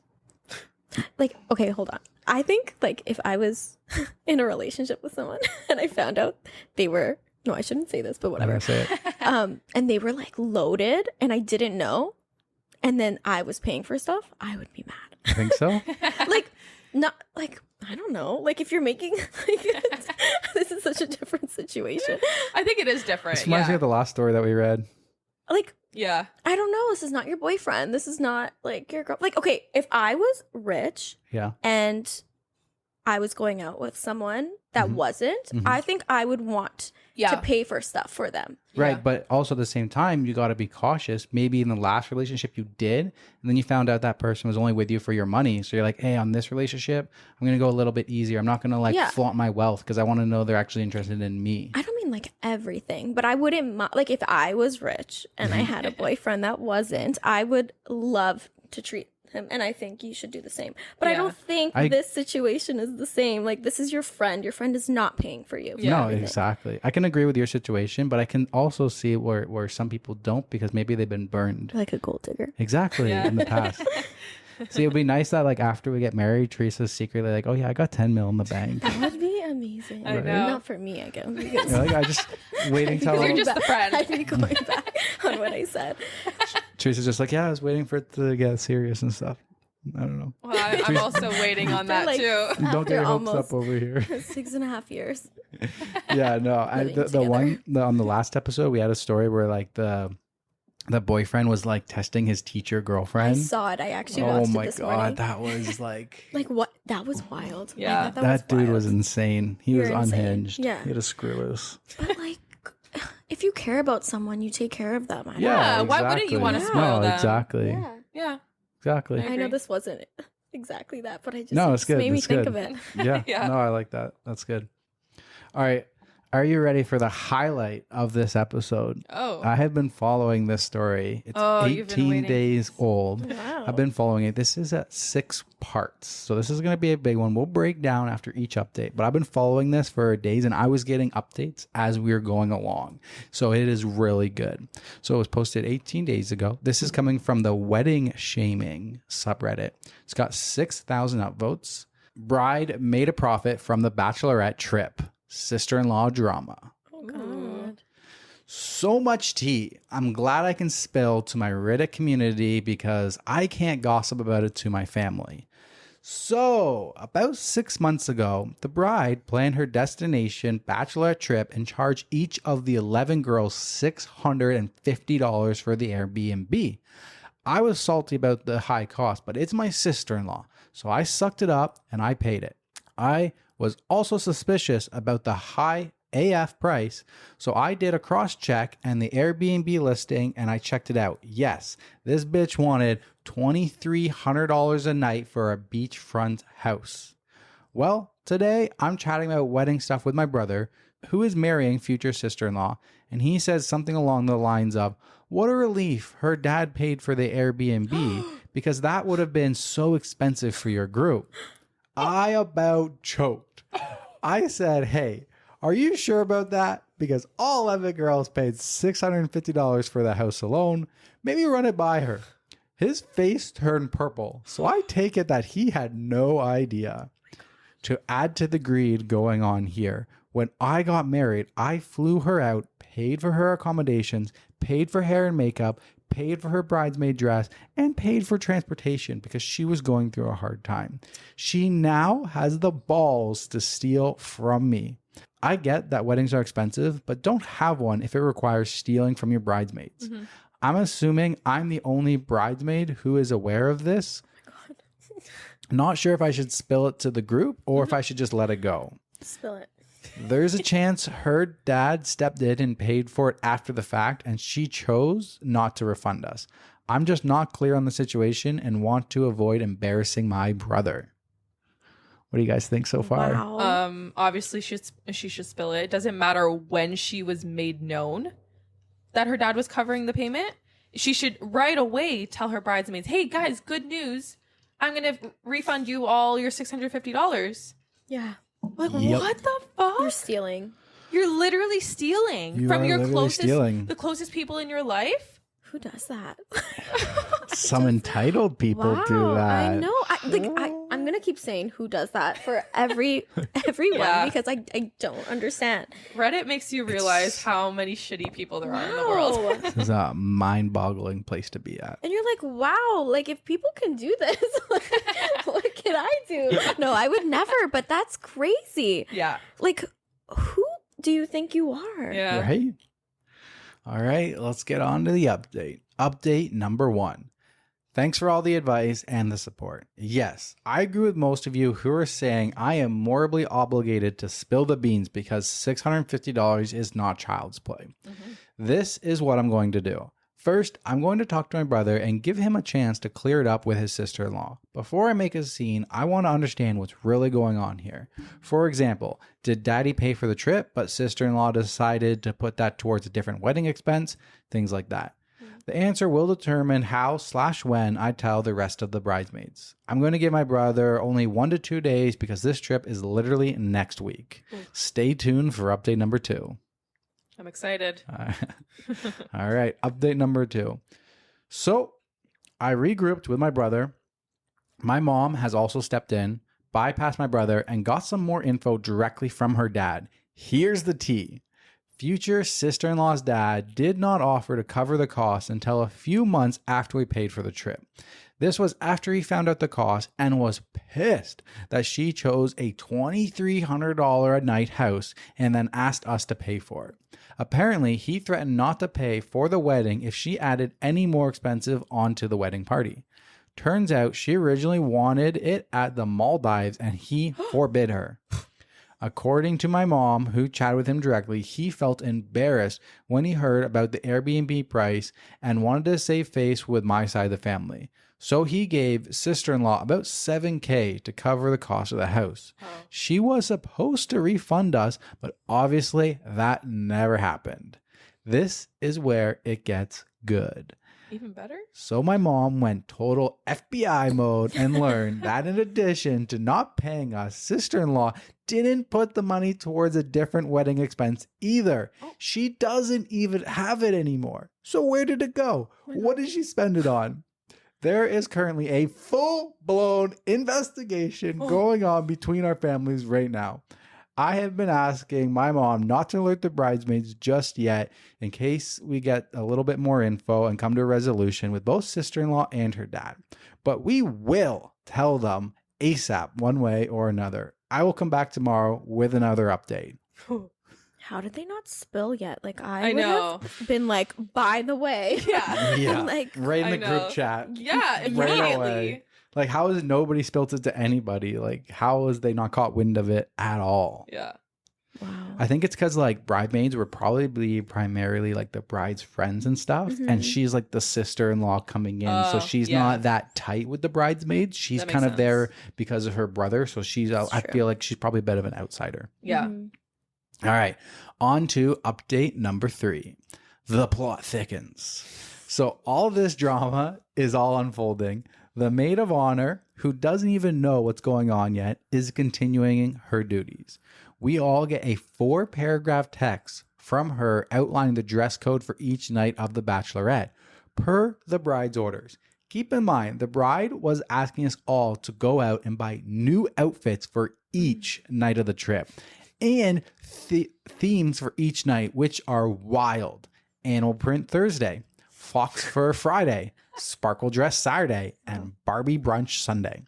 Like, okay, hold on. I think like if I was in a relationship with someone and I found out they were I shouldn't say this, but I'm whatever. gonna say it. And they were like loaded and I didn't know, and then I was paying for stuff, I would be mad. I think so. Like Not like, I don't know. Like if you're making like, this is such a different situation. I think it is different. This reminds me of the last story that we read. Like, yeah, I don't know. This is not your boyfriend. This is not like your girl. Like, okay, if I was rich, and I was going out with someone that wasn't, I think I would want to pay for stuff for them. Right, Yeah. but also at the same time, you got to be cautious. Maybe in the last relationship you did, and then you found out that person was only with you for your money. So you're like, hey, on this relationship, I'm going to go a little bit easier. I'm not going to like flaunt my wealth because I want to know they're actually interested in me. I don't mean like everything, but I wouldn't, like if I was rich and I had a boyfriend that wasn't, I would love to treat him, and I think you should do the same. But I don't think this situation is the same. Like, this is your friend is not paying for you. No, exactly. I can agree with your situation, but I can also see where some people don't, because maybe they've been burned like a gold digger. Exactly. In the past. See, it'd be nice that like after we get married, Teresa's secretly like, oh yeah, I got 10 mil in the bank. That would be amazing. I know. Not for me, I guess. Like, I just waiting till you're just the friend. I'd be going back on what I said. Teresa's just like, yeah, I was waiting for it to get serious and stuff. I don't know. Well, I'm also waiting on that like, too. Don't get your hopes up over here. 6.5 years. Yeah, no. On the last episode, we had a story where like the boyfriend was like testing his teacher girlfriend. I saw it. I actually watched it this morning. That was like like what? That was wild. Yeah, that dude was insane. He was unhinged. Yeah, he had a screw loose. But like, if you care about someone, you take care of them. Yeah, why wouldn't you want to spoil them? Exactly. Yeah. Exactly. I know this wasn't exactly that, but it's good. made me it's think good. of it. Yeah. No, I like that. That's good. All right. Are you ready for the highlight of this episode? Oh. I have been following this story. It's 18 days old. Wow. I've been following it. This is at 6 parts. So this is going to be a big one. We'll break down after each update. But I've been following this for days, and I was getting updates as we were going along. So it is really good. So it was posted 18 days ago. This is coming from the Wedding Shaming subreddit. It's got 6,000 upvotes. Bride made a profit from the Bachelorette trip. Sister-in-law drama. Oh, God. So much tea. I'm glad I can spill to my Reddit community because I can't gossip about it to my family. So, about 6 months ago, the bride planned her destination bachelorette trip and charged each of the 11 girls $650 for the Airbnb. I was salty about the high cost, but it's my sister-in-law, so I sucked it up and I paid it. I was also suspicious about the high AF price, so I did a cross-check and the Airbnb listing, and I checked it out. Yes, this bitch wanted $2,300 a night for a beachfront house. Well, today I'm chatting about wedding stuff with my brother, who is marrying future sister-in-law, and he says something along the lines of, what a relief her dad paid for the Airbnb, because that would have been so expensive for your group. I about choked. I said, hey, are you sure about that? Because all 11 girls paid $650 for the house alone. Maybe run it by her. His face turned purple, so I take it that he had no idea. To add to the greed going on here, when I got married, I flew her out, paid for her accommodations, paid for hair and makeup, paid for her bridesmaid dress, and paid for transportation because she was going through a hard time. She now has the balls to steal from me. I get that weddings are expensive, but don't have one if it requires stealing from your bridesmaids. Mm-hmm. I'm assuming I'm the only bridesmaid who is aware of this. Oh my God. Not sure if I should spill it to the group or if I should just let it go. Spill it. There's a chance her dad stepped in and paid for it after the fact, and she chose not to refund us. I'm just not clear on the situation and want to avoid embarrassing my brother. What do you guys think so far? Wow. Obviously she should spill it. It doesn't matter when she was made known that her dad was covering the payment. She should right away tell her bridesmaids, hey guys, good news. I'm going to refund you all your $650. Yeah. Like, what the fuck? You're stealing. You're literally stealing from your the closest people in your life. Who does that? Some entitled people do that. I know. I'm gonna keep saying who does that for everyone because I don't understand. Reddit makes you realize how many shitty people there are in the world. This is a mind-boggling place to be at. And you're like, wow, like if people can do this, what can I do. No, I would never, but that's crazy. Yeah. Like, who do you think you are? Yeah. Right? All right, let's get on to the update. Update number 1. Thanks for all the advice and the support. Yes, I agree with most of you who are saying I am morally obligated to spill the beans because $650 is not child's play. Mm-hmm. This is what I'm going to do. First, I'm going to talk to my brother and give him a chance to clear it up with his sister-in-law. Before I make a scene, I want to understand what's really going on here. For example, did daddy pay for the trip, but sister-in-law decided to put that towards a different wedding expense? Things like that. The answer will determine how/when I tell the rest of the bridesmaids. I'm going to give my brother only 1 to 2 days because this trip is literally next week. Stay tuned for update number 2. I'm excited. All right, update number 2. So I regrouped with my brother. My mom has also stepped in, bypassed my brother, and got some more info directly from her dad. Here's the tea. Future sister-in-law's dad did not offer to cover the cost until a few months after we paid for the trip. This was after he found out the cost and was pissed that she chose a $2,300 a night house and then asked us to pay for it. Apparently, he threatened not to pay for the wedding if she added any more expensive onto the wedding party. Turns out she originally wanted it at the Maldives and he forbid her. According to my mom, who chatted with him directly, he felt embarrassed when he heard about the Airbnb price and wanted to save face with my side of the family. So he gave sister-in-law about $7,000 to cover the cost of the house. Oh. She was supposed to refund us, but obviously that never happened. This is where it gets good. Even better? So my mom went total FBI mode and learned that in addition to not paying us, sister-in-law didn't put the money towards a different wedding expense either. Oh. She doesn't even have it anymore. So where did it go? What did she spend it on? There is currently a full-blown investigation going on between our families right now. I have been asking my mom not to alert the bridesmaids just yet in case we get a little bit more info and come to a resolution with both sister-in-law and her dad. But we will tell them ASAP one way or another. I will come back tomorrow with another update. How did they not spill yet? Like I would have been like, by the way. Yeah. Like right in the group chat. Yeah, right immediately. Away. Like, how is nobody spilled it to anybody? Like, how is they not caught wind of it at all? Yeah. Wow. I think it's because like bridesmaids were probably primarily like the bride's friends and stuff. Mm-hmm. And she's like the sister-in-law coming in. So she's not that tight with the bridesmaids. She's kind of there because of her brother. So she's, I feel like she's probably a bit of an outsider. Yeah. Mm-hmm. All right. On to update number 3. The plot thickens. So all this drama is all unfolding. The maid of honor, who doesn't even know what's going on yet, is continuing her duties. We all get a 4-paragraph text from her outlining the dress code for each night of the Bachelorette, per the bride's orders. Keep in mind, the bride was asking us all to go out and buy new outfits for each night of the trip, and themes for each night, which are wild. Animal print Thursday, fox fur Friday, sparkle dress Saturday, and Barbie brunch Sunday.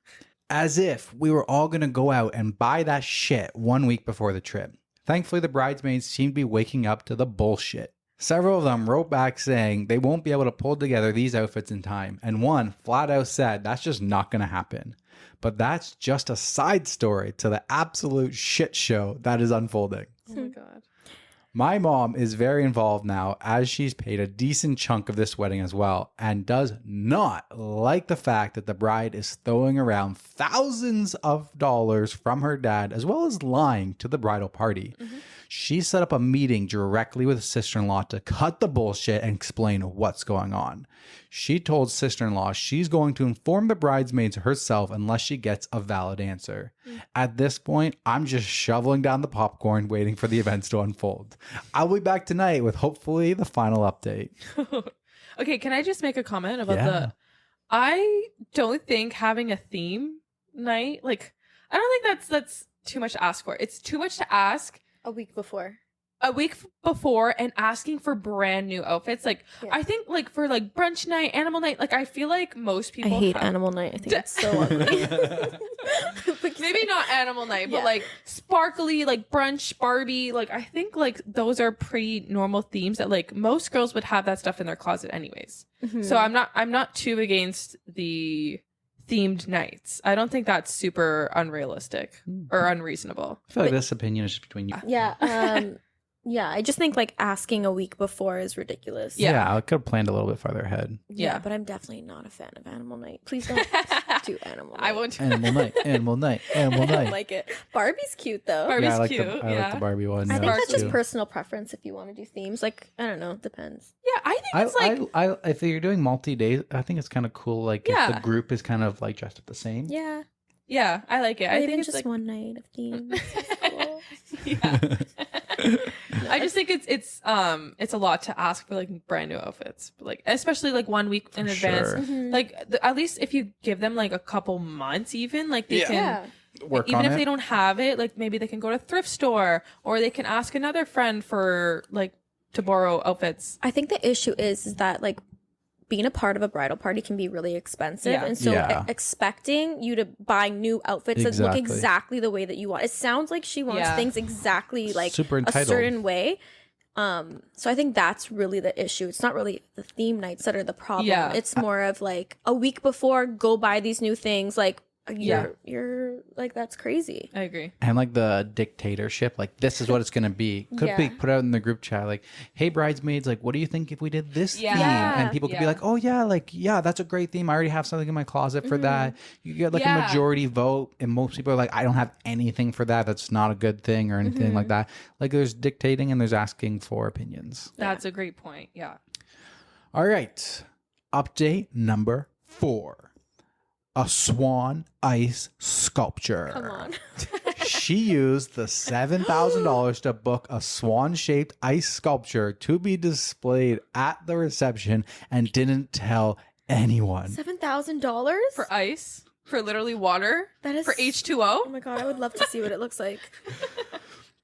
As if we were all going to go out and buy that shit 1 week before the trip. Thankfully, the bridesmaids seem to be waking up to the bullshit. Several of them wrote back saying they won't be able to pull together these outfits in time, and one flat out said that's just not going to happen. But that's just a side story to the absolute shit show that is unfolding. Oh my God. My mom is very involved now as she's paid a decent chunk of this wedding as well and does not like the fact that the bride is throwing around thousands of dollars from her dad as well as lying to the bridal party. Mm-hmm. She set up a meeting directly with sister-in-law to cut the bullshit and explain what's going on. She told sister-in-law she's going to inform the bridesmaids herself unless she gets a valid answer. At this point, I'm just shoveling down the popcorn waiting for the events to unfold. I'll be back tonight with hopefully the final update. Okay, can I just make a comment about I don't think having a theme night, like, I don't think that's too much to ask for. It's too much to ask a week before. a week before and asking for brand new outfits. Like, I think like for like brunch night, animal night, like I feel like most people I hate animal night. I think it's so ugly. Maybe not animal night, but like sparkly, like brunch, Barbie. Like I think like those are pretty normal themes that like most girls would have that stuff in their closet anyways. So I'm not too against the themed nights. I don't think that's super unrealistic or unreasonable. I feel like this opinion is just between you. Yeah. Yeah, I just think like asking a week before is ridiculous. Yeah, I could have planned a little bit farther ahead. Yeah, but I'm definitely not a fan of animal night. Please don't do animal night. I won't. Animal night, animal night, animal I night. don't like it. Barbie's cute though. Barbie's I like cute. I like the Barbie one. I think that's just cute. personal preference if you want to do themes. Like, I don't know, depends. Yeah, I think it's like I if you're doing multi-days, I think it's kind of cool. Like if the group is kind of like dressed up the same. Yeah, I like it. Or I even think it's just like one night of themes. Cool. Yeah. I just think it's a lot to ask for like brand new outfits, but, like especially like 1 week in advance. Sure. Like at least if you give them like a couple months, even like they can Work even on if it. they don't have it, like maybe they can go to a thrift store or they can ask another friend for like to borrow outfits. I think the issue is that like being a part of a bridal party can be really expensive. And so expecting you to buy new outfits that look exactly the way that you want. It sounds like she wants things exactly like super entitled. A certain way. So I think that's really the issue. It's not really the theme nights that are the problem. Yeah. It's more of like a week before, go buy these new things. Like you're like, that's crazy. I agree. And like the dictatorship, like this is what it's gonna be. Could be put out in the group chat, like, "Hey bridesmaids, like, what do you think if we did this theme?" And people could be like, "Oh yeah, like that's a great theme. I already have something in my closet for that." You get like a majority vote, and most people are like, "I don't have anything for that. That's not a good thing or anything like that." Like there's dictating and there's asking for opinions. That's a great point. Yeah. All right, update number 4. A swan ice sculpture. Come on. She used the $7,000 to book a swan-shaped ice sculpture to be displayed at the reception and didn't tell anyone. $7,000 For ice, for literally water, that is for H2O. Oh my god, I would love to see what it looks like.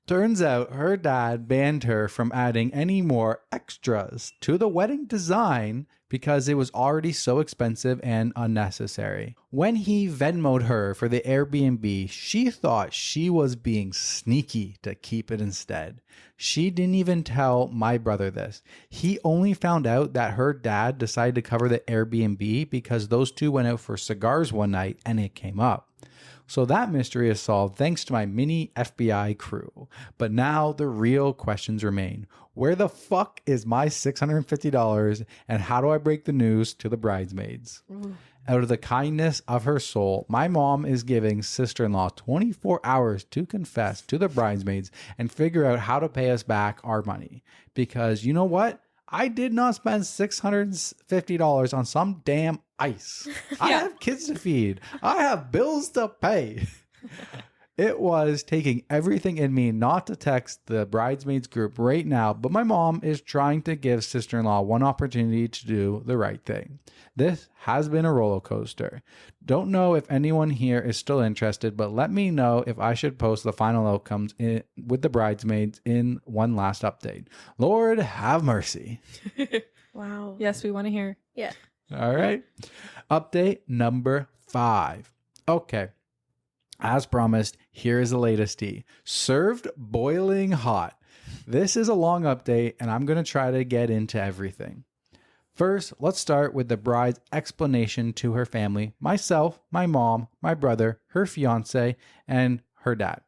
Turns out her dad banned her from adding any more extras to the wedding design because it was already so expensive and unnecessary. When he Venmo'd her for the Airbnb, she thought she was being sneaky to keep it instead. She didn't even tell my brother this. He only found out that her dad decided to cover the Airbnb because those two went out for cigars one night and it came up. So that mystery is solved thanks to my mini FBI crew. But now the real questions remain. Where the fuck is my $650 and how do I break the news to the bridesmaids? Out of the kindness of her soul, my mom is giving sister-in-law 24 hours to confess to the bridesmaids and figure out how to pay us back our money. Because you know what? I did not spend $650 on some damn ice. I have kids to feed. I have bills to pay. It was taking everything in me not to text the bridesmaids group right now, but my mom is trying to give sister-in-law one opportunity to do the right thing. This has been a roller coaster. Don't know if anyone here is still interested, but let me know if I should post the final outcomes with the bridesmaids in one last update. Lord have mercy. Wow. Yes, we want to hear. Yeah. All right. Update number 5. Okay. As promised, here is the latest tea. Served boiling hot. This is a long update, and I'm going to try to get into everything. First, let's start with the bride's explanation to her family, myself, my mom, my brother, her fiance, and her dad.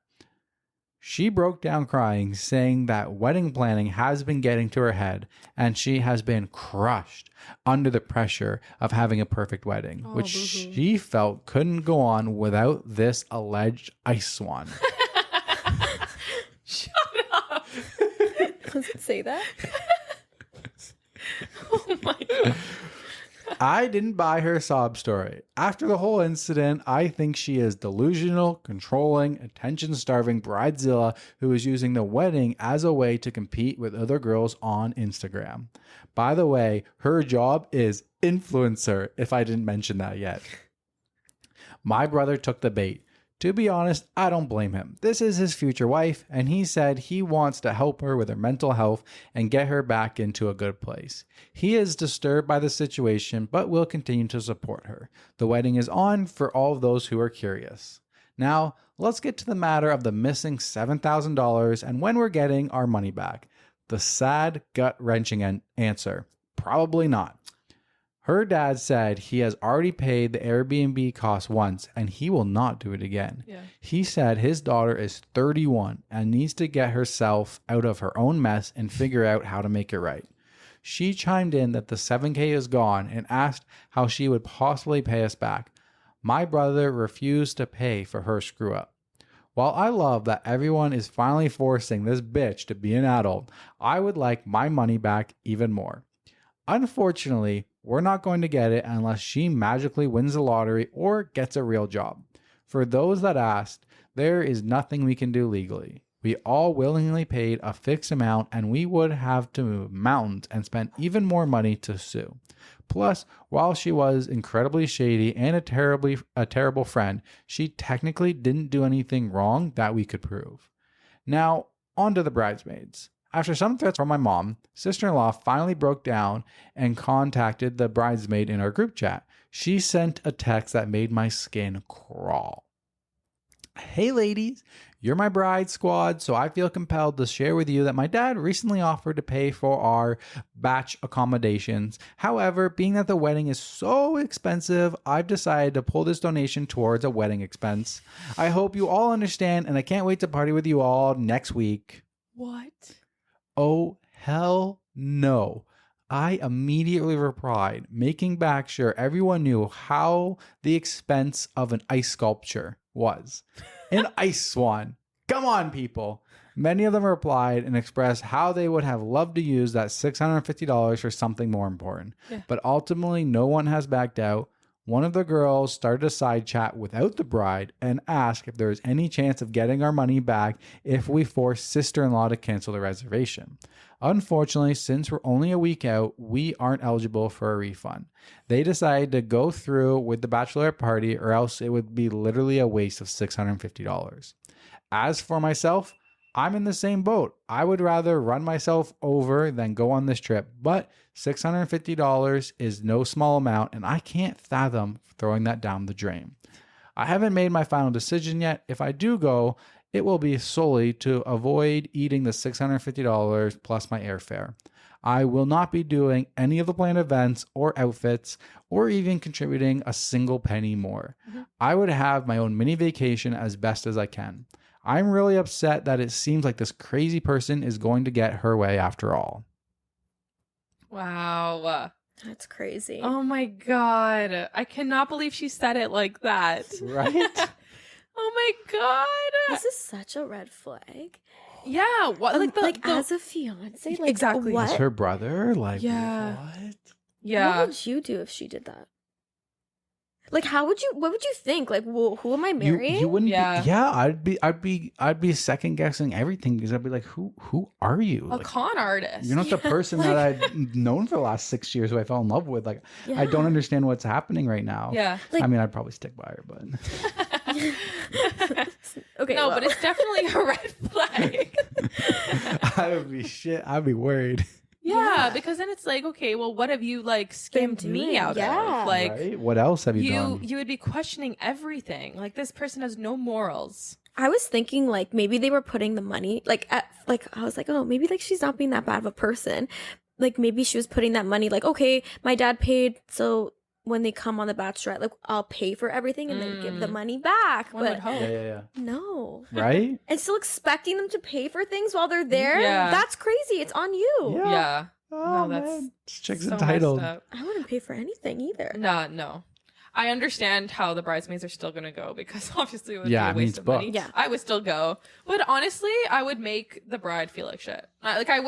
She broke down crying, saying that wedding planning has been getting to her head, and she has been crushed under the pressure of having a perfect wedding, which she felt couldn't go on without this alleged ice swan. Shut up. Does it say that? Oh my god. I didn't buy her sob story. After the whole incident, I think she is delusional, controlling, attention-starving bridezilla who is using the wedding as a way to compete with other girls on Instagram. By the way, her job is influencer, if I didn't mention that yet. My brother took the bait. To be honest, I don't blame him. This is his future wife, and he said he wants to help her with her mental health and get her back into a good place. He is disturbed by the situation, but will continue to support her. The wedding is on for all of those who are curious. Now, let's get to the matter of the missing $7,000 and when we're getting our money back. The sad, gut-wrenching answer: probably not. Her dad said he has already paid the Airbnb cost once and he will not do it again. Yeah. He said his daughter is 31 and needs to get herself out of her own mess and figure out how to make it right. She chimed in that the $7,000 is gone and asked how she would possibly pay us back. My brother refused to pay for her screw up. While I love that everyone is finally forcing this bitch to be an adult, I would like my money back even more. Unfortunately, we're not going to get it unless she magically wins the lottery or gets a real job. For those that asked, there is nothing we can do legally. We all willingly paid a fixed amount and we would have to move mountains and spend even more money to sue. Plus, while she was incredibly shady and a terrible friend, she technically didn't do anything wrong that we could prove. Now, on to the bridesmaids. After some threats from my mom, sister-in-law finally broke down and contacted the bridesmaid in our group chat. She sent a text that made my skin crawl. Hey ladies, you're my bride squad, so I feel compelled to share with you that my dad recently offered to pay for our batch accommodations. However, being that the wedding is so expensive, I've decided to pull this donation towards a wedding expense. I hope you all understand, and I can't wait to party with you all next week. What? Oh, hell no. I immediately replied, making back sure everyone knew how the expense of an ice sculpture was. An ice swan. Come on, people. Many of them replied and expressed how they would have loved to use that $650 for something more important. Yeah. But ultimately, no one has backed out. One of the girls started a side chat without the bride and asked if there was any chance of getting our money back if we forced sister-in-law to cancel the reservation. Unfortunately, since we're only a week out, we aren't eligible for a refund. They decided to go through with the bachelorette party or else it would be literally a waste of $650. As for myself, I'm in the same boat. I would rather run myself over than go on this trip, but $650 is no small amount and I can't fathom throwing that down the drain. I haven't made my final decision yet. If I do go, it will be solely to avoid eating the $650 plus my airfare. I will not be doing any of the planned events or outfits or even contributing a single penny more. Mm-hmm. I would have my own mini vacation as best as I can. I'm really upset that it seems like this crazy person is going to get her way after all. Wow. That's crazy. Oh my God. I cannot believe she said it like that. Right? Oh my God. This is such a red flag. Yeah. What? Like as a fiance? Like, exactly. What? Is her brother? Like, yeah. What? Yeah. What would you do if she did that? Like, what would you think? Like, well, who am I marrying? You wouldn't. Yeah. I'd be second guessing everything because I'd be like, who are you? A like, con artist. You're not the person that I've known for the last 6 years who I fell in love with. Like, yeah. I don't understand what's happening right now. Yeah. Like, I mean, I'd probably stick by her, but. Okay. No, but it's definitely a red flag. I'd be worried. Yeah, because then it's like, okay, well, what have you like skimmed me out of? Like, right? What else have you done? You would be questioning everything. Like, this person has no morals. I was thinking like maybe they were putting the money I was like, oh, maybe like she's not being that bad of a person. Like maybe she was putting that money like, okay, my dad paid, so when they come on the Bachelorette, like I'll pay for everything and then give the money back. One would hope. Yeah. No. Right? And still expecting them to pay for things while they're there? Yeah. That's crazy. It's on you. Yeah. Oh, no, that's man. This chick's so entitled. messed up. I wouldn't pay for anything either. No. I understand how the bridesmaids are still going to go because obviously it would be a I mean, waste of money. Yeah. I would still go. But honestly, I would make the bride feel like shit. I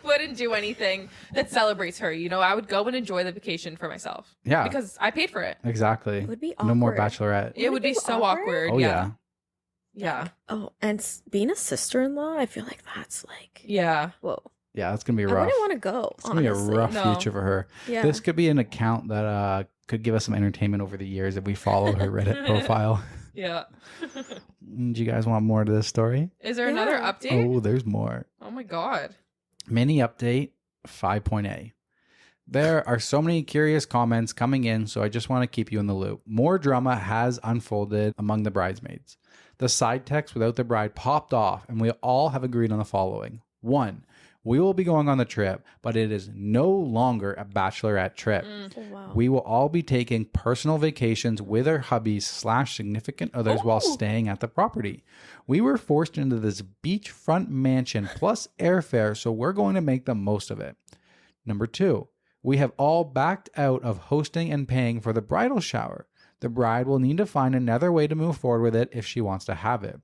wouldn't do anything that celebrates her. You know, I would go and enjoy the vacation for myself. Yeah. Because I paid for it. Exactly. It would be No more awkward. Bachelorette. It would be so awkward. Oh, yeah. Yeah. Oh, and being a sister-in-law, I feel like that's like, Yeah. whoa. Yeah, that's going to be I rough. wouldn't want to go, It's going to be a rough No. future for her. Yeah. This could be an account that could give us some entertainment over the years if we follow her Reddit profile. Yeah. Do you guys want more to this story? Is there another update? Oh, there's more. Oh my God. Mini update 5.A. There are so many curious comments coming in, so I just want to keep you in the loop. More drama has unfolded among the bridesmaids. The side text without the bride popped off, and we all have agreed on the following. 1. We will be going on the trip, but it is no longer a bachelorette trip. Oh, wow. We will all be taking personal vacations with our hubbies / significant others while staying at the property. We were forced into this beachfront mansion plus airfare, so we're going to make the most of it. Number 2, we have all backed out of hosting and paying for the bridal shower. The bride will need to find another way to move forward with it if she wants to have it.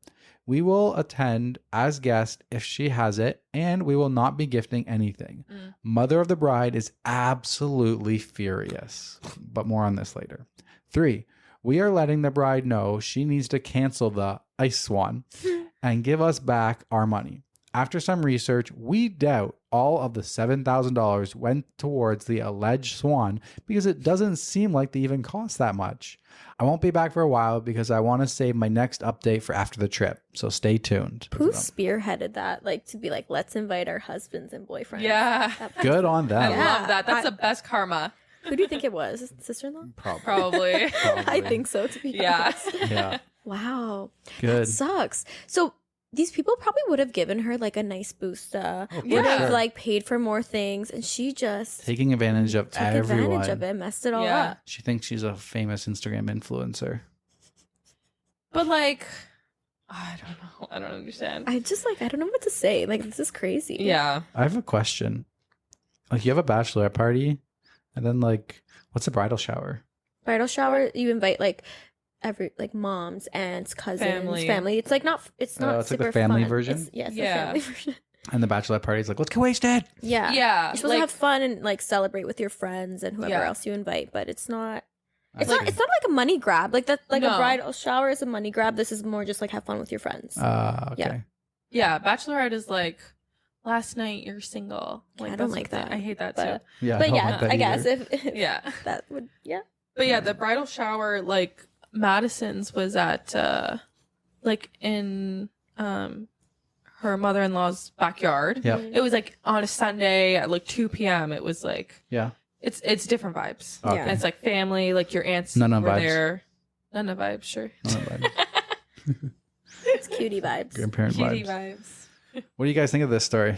We will attend as guests if she has it, and we will not be gifting anything. Mother of the bride is absolutely furious, but more on this later. 3, we are letting the bride know she needs to cancel the ice swan and give us back our money. After some research, we doubt all of the $7,000 went towards the alleged swan because it doesn't seem like they even cost that much. I won't be back for a while because I want to save my next update for after the trip, so stay tuned. Who spearheaded that? Like, to be like, let's invite our husbands and boyfriends. Yeah. Good on them. I love that. That's the best karma. Who do you think it was? Sister-in-law? Probably. I think so, to be honest. Yeah. Wow. Good. That sucks. So these people probably would have given her like a nice boost, would have like paid for more things, and she just taking advantage of everyone. Advantage of it, messed it all up. She thinks she's a famous Instagram influencer. But like, I don't know. I don't understand. I don't know what to say. Like, this is crazy. Yeah. I have a question. Like, you have a bachelorette party, and then like, what's a bridal shower? Bridal shower, you invite like moms, aunts, cousins, family. It's like it's not it's super like the family fun. version. It's the family version. And the bachelorette party is like, let's get wasted. Yeah. You're supposed to have fun and like celebrate with your friends and whoever else you invite, but it's not. It's not like a money grab. Like that. Like a bridal shower is a money grab. This is more just like have fun with your friends. Okay. Yeah. Bachelorette is like, last night you're single. Like, I don't like that. I hate that but, too. Yeah. But yeah, like that I guess if that would But yeah, the bridal shower, like Madison's was at like in her mother-in-law's backyard. Yeah. It was like on a Sunday at like 2 p.m. It was like it's different vibes. Okay. And it's like family, like your aunts None of were vibes. there. None of vibes, sure. None of vibes. it's cutie vibes. Grandparent Cutie vibes. vibes. What do you guys think of this story?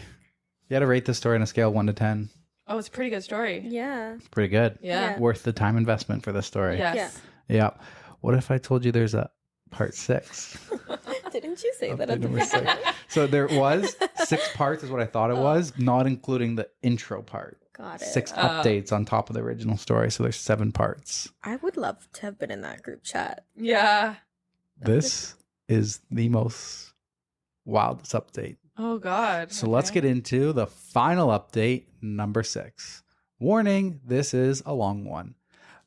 You had to rate this story on a scale of 1 to 10. Oh, it's a pretty good story. Yeah. It's pretty good. Yeah. Worth the time investment for this story. Yes. Yeah. What if I told you there's a part 6? Didn't you say that at the Number 6. beginning? So there was 6 parts is what I thought it was, not including the intro part. Got it. 6 updates on top of the original story. So there's 7 parts. I would love to have been in that group chat. Yeah. This is the most wildest update. Oh God. So let's get into the final update, number 6. Warning, this is a long one.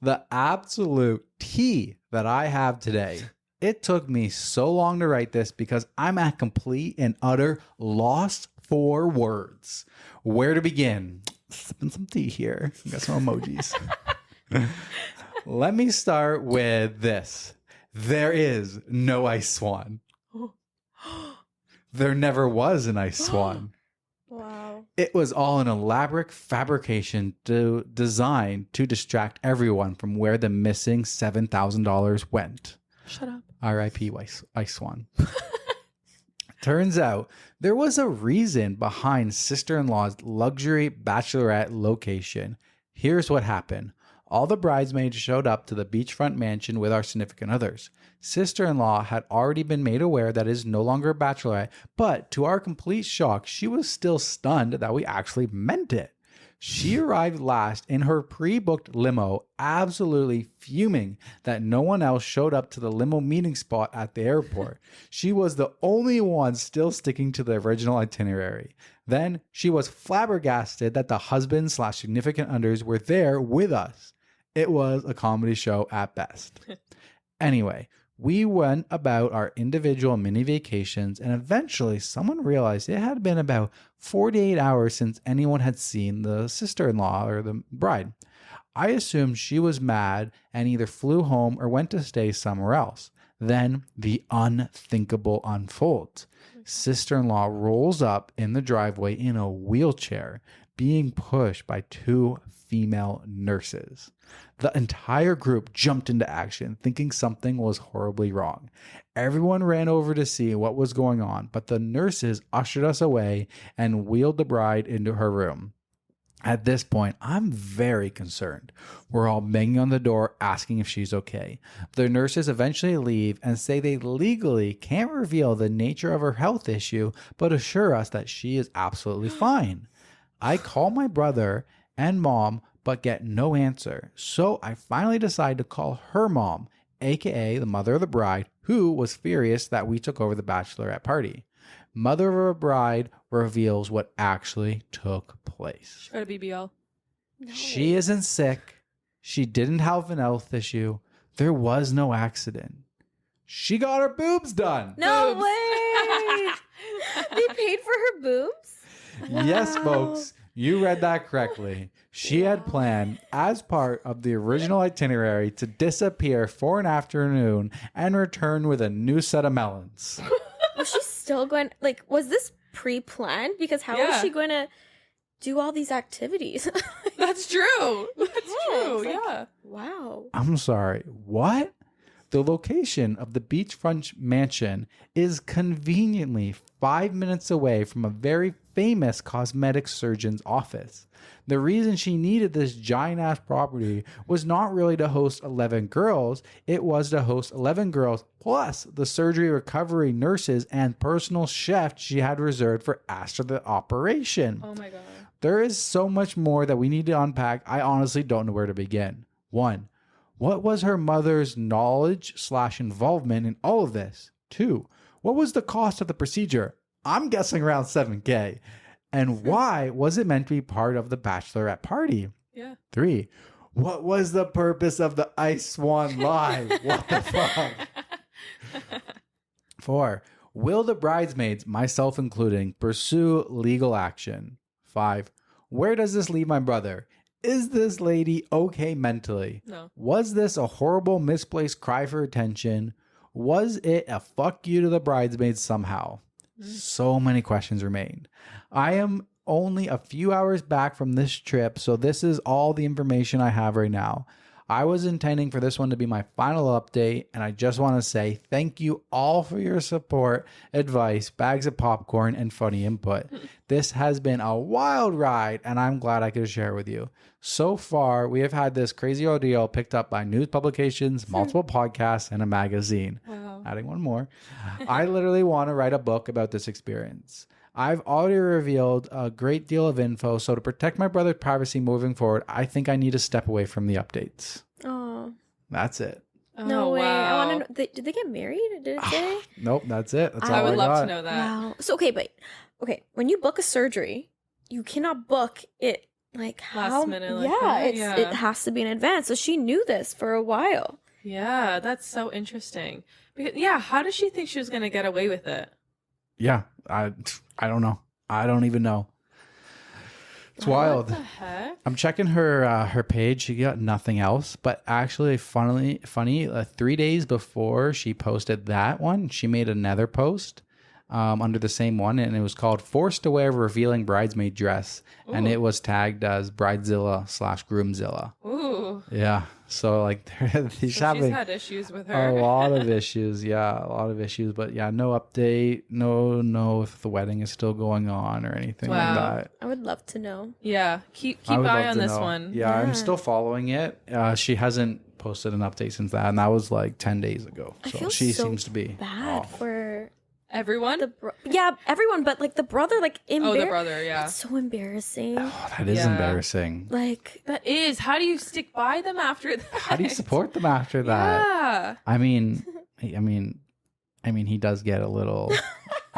The absolute tea that I have today. It took me so long to write this because I'm at complete and utter loss for words. Where to begin? Sipping some tea here. Got some emojis. Let me start with this. There is no ice swan. There never was an ice swan. Wow. It was all an elaborate fabrication designed to distract everyone from where the missing $7,000 went. Shut up. R.I.P. Ice Swan. Turns out there was a reason behind sister-in-law's luxury bachelorette location. Here's what happened. All the bridesmaids showed up to the beachfront mansion with our significant others. Sister-in-law had already been made aware that it is no longer a bachelorette, but to our complete shock, she was still stunned that we actually meant it. She arrived last in her pre-booked limo, absolutely fuming that no one else showed up to the limo meeting spot at the airport. She was the only one still sticking to the original itinerary. Then she was flabbergasted that the husband / significant others were there with us. It was a comedy show at best. Anyway, we went about our individual mini vacations, and eventually someone realized it had been about 48 hours since anyone had seen the sister-in-law or the bride. I assumed she was mad and either flew home or went to stay somewhere else. Then the unthinkable unfolds. Sister-in-law rolls up in the driveway in a wheelchair, being pushed by 2 female nurses. The entire group jumped into action, thinking something was horribly wrong. Everyone ran over to see what was going on, but the nurses ushered us away and wheeled the bride into her room. At this point, I'm very concerned. We're all banging on the door asking if she's okay. The nurses eventually leave and say they legally can't reveal the nature of her health issue, but assure us that she is absolutely fine. I call my brother and mom, but get no answer. So I finally decide to call her mom, aka the mother of the bride, who was furious that we took over the bachelorette party. Mother of a bride reveals what actually took place. She got a BBL. No. She isn't sick. She didn't have an health issue. There was no accident. She got her boobs done. No Boobs. way. They paid for her boobs? Yes, Wow. folks. You read that correctly. She had planned, as part of the original itinerary, to disappear for an afternoon and return with a new set of melons. Was she still going, like, was this pre-planned? Because how was she going to do all these activities? That's true. That's true. Like, Yeah. wow. I'm sorry, what? The location of the beachfront mansion is conveniently 5 minutes away from a very famous cosmetic surgeon's office. The reason she needed this giant-ass property was not really to host 11 girls. It was to host 11 girls plus the surgery recovery nurses and personal chef she had reserved for after the operation. Oh my God. There is so much more that we need to unpack. I honestly don't know where to begin. 1. What was her mother's knowledge/involvement in all of this? 2. What was the cost of the procedure? I'm guessing around $7,000. And why was it meant to be part of the bachelorette party? Yeah. 3. What was the purpose of the Ice Swan Live? What the fuck? 4. Will the bridesmaids, myself including, pursue legal action? 5. Where does this leave my brother? Is this lady okay mentally? No. Was this a horrible misplaced cry for attention? Was it a fuck you to the bridesmaids somehow? So many questions remain. I am only a few hours back from this trip, so this is all the information I have right now. I was intending for this one to be my final update, and I just want to say thank you all for your support, advice, bags of popcorn, and funny input. This has been a wild ride, and I'm glad I could share with you. So far, we have had this crazy ordeal picked up by news publications, multiple podcasts, and a magazine. Wow. Adding one more. I literally want to write a book about this experience. I've already revealed a great deal of info, so to protect my brother's privacy moving forward, I think I need to step away from the updates. Oh. That's it. No way. Wow. I want to know. Did they get married? Did it say? Nope, that's it. That's I all would love got. to know that. Wow. So, okay, when you book a surgery, you cannot book it like Last minute like yeah, that? it's it has to be in advance. So she knew this for a while. Yeah, that's so interesting. Because, yeah, how did she think she was going to get away with it? Yeah, I don't know. I don't even know. It's wild. What the heck? I'm checking her page. She got nothing else, but actually, funny. 3 days before she posted that one, she made another post under the same one, and it was called "Forced to Wear Revealing Bridesmaid Dress," and it was tagged as Bridezilla/Groomzilla. Ooh. Yeah, so like she's So having she's had issues with her. a lot of issues. Yeah, a lot of issues. But yeah, no update. No, if the wedding is still going on or anything like Wow. that. I would love to know. Yeah, keep I would eye love on to this know. one. Yeah, I'm Yeah. still following it. She hasn't posted an update since that, and that was like 10 days ago. I So feel she so seems to be bad off. for Everyone? yeah, everyone, but like the brother, like Oh, the brother, yeah. It's so embarrassing. Oh, that is Yeah. embarrassing. Like That is. How do you stick by them after that? How do you support them after that? Yeah. I mean, he does get a little.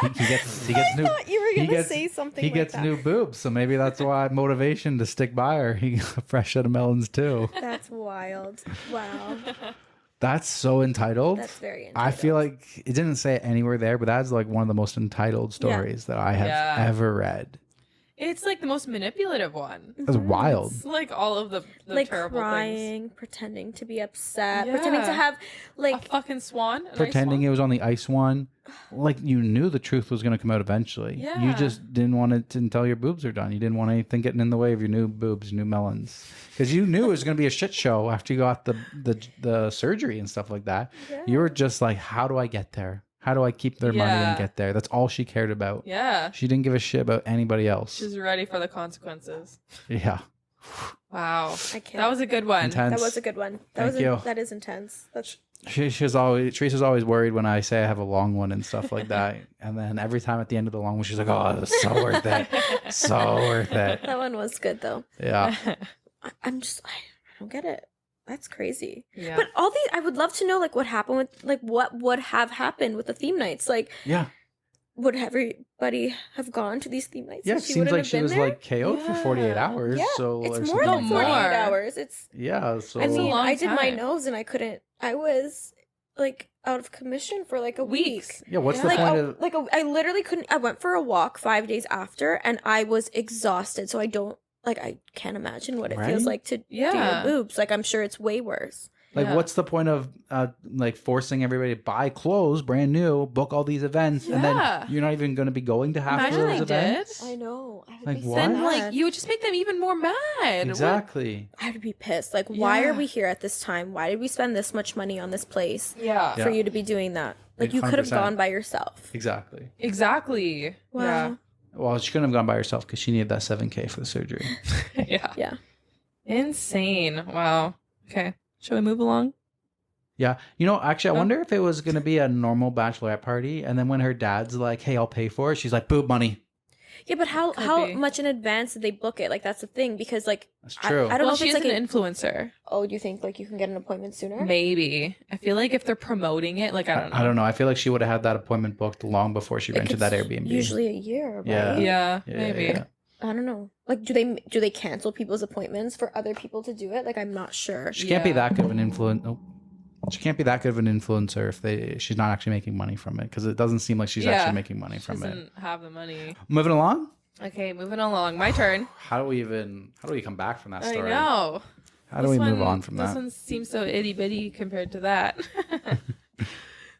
He gets new. thought you were he gonna gets- say something. He like gets that. new boobs, so maybe that's why motivation to stick by her. He got a fresh set of melons too. That's wild. Wow. That's so entitled. That's very entitled. I feel like it didn't say it anywhere there, but that's like one of the most entitled stories that I have Yeah. ever read. It's like the most manipulative one. That's wild. It's like all of the like terrible crying, things. pretending to be upset, pretending to have like a fucking swan, pretending it was on the ice one. Like you knew the truth was going to come out eventually. Yeah. You just didn't want it until your boobs are done. You didn't want anything getting in the way of your new boobs, new melons, because you knew it was going to be a shit show after you got the surgery and stuff like that. Yeah. You were just like, how do I get there? How do I keep their money and get there? That's all she cared about. Yeah. She didn't give a shit about anybody else. She's ready for the consequences. Yeah. Wow. I can't. That was a good one. Intense. That was a good one. That is intense. That's Teresa's always worried when I say I have a long one and stuff like that. And then every time at the end of the long one, she's like, oh, it was so worth it. So worth it. that one was good though. Yeah. I don't get it. That's crazy. Yeah. But all these, I would love to know, like, what happened with, like, what would have happened with the theme nights? Like, Yeah. would everybody have gone to these theme nights? Yeah, and it seems like she was there? like KO'd for 48 hours. Yeah, So it's or more something than like 48 that. hours. It's. Yeah. So I mean, long I did my time. nose and I was like out of commission for like a Weeks. week. yeah. What's the Like, point of? I literally couldn't. I went for a walk 5 days after, and I was exhausted. So I can't imagine what it feels Right? like to do Yeah. your boobs. Like, I'm sure it's way worse. Like, Yeah. what's the point of like forcing everybody to buy clothes, brand new, book all these events, and Yeah. then you're not even going to be going to half of Imagine those they did. events? I know. I would Like, be so what? Then, mad. like, you would just make them even more mad. Exactly. I would be pissed. Like, why Yeah. are we here at this time? Why did we spend this much money on this place Yeah. Yeah. for you to be doing that? Like, you could have 100%. gone by yourself. Exactly. Exactly. Wow. Well, she couldn't have gone by herself because she needed that $7,000 for the surgery. Yeah. Yeah. Yeah. Insane. Wow. Okay. Shall we move along? Yeah. You know, actually, I Oh. wonder if it was going to be a normal bachelorette party. And then when her dad's like, hey, I'll pay for it, she's like, boob money. Yeah, but how be. much in advance did they book it? Like, that's the thing. Because, like, That's true. I don't know Well, if it's she's like an influencer. oh, do you think, like, you can get an appointment sooner? Maybe. I feel like if they're promoting it, like, I don't know. I don't know. I feel like she would have had that appointment booked long before she Like, rented that it's Airbnb. Usually a year, right? Yeah. Yeah, Yeah, maybe. yeah. I don't know. Like, do they cancel people's appointments for other people to do it? Like, I'm not sure. She can't be Yeah. that good of an influence. Nope. She can't be that good of an influencer if she's not actually making money from it, because it doesn't seem like she's actually making money She from it. doesn't have the money. Moving along. Okay, moving along. My turn. How do we come back from that I story? know. How do we move on from This that? one seems so itty bitty compared to that.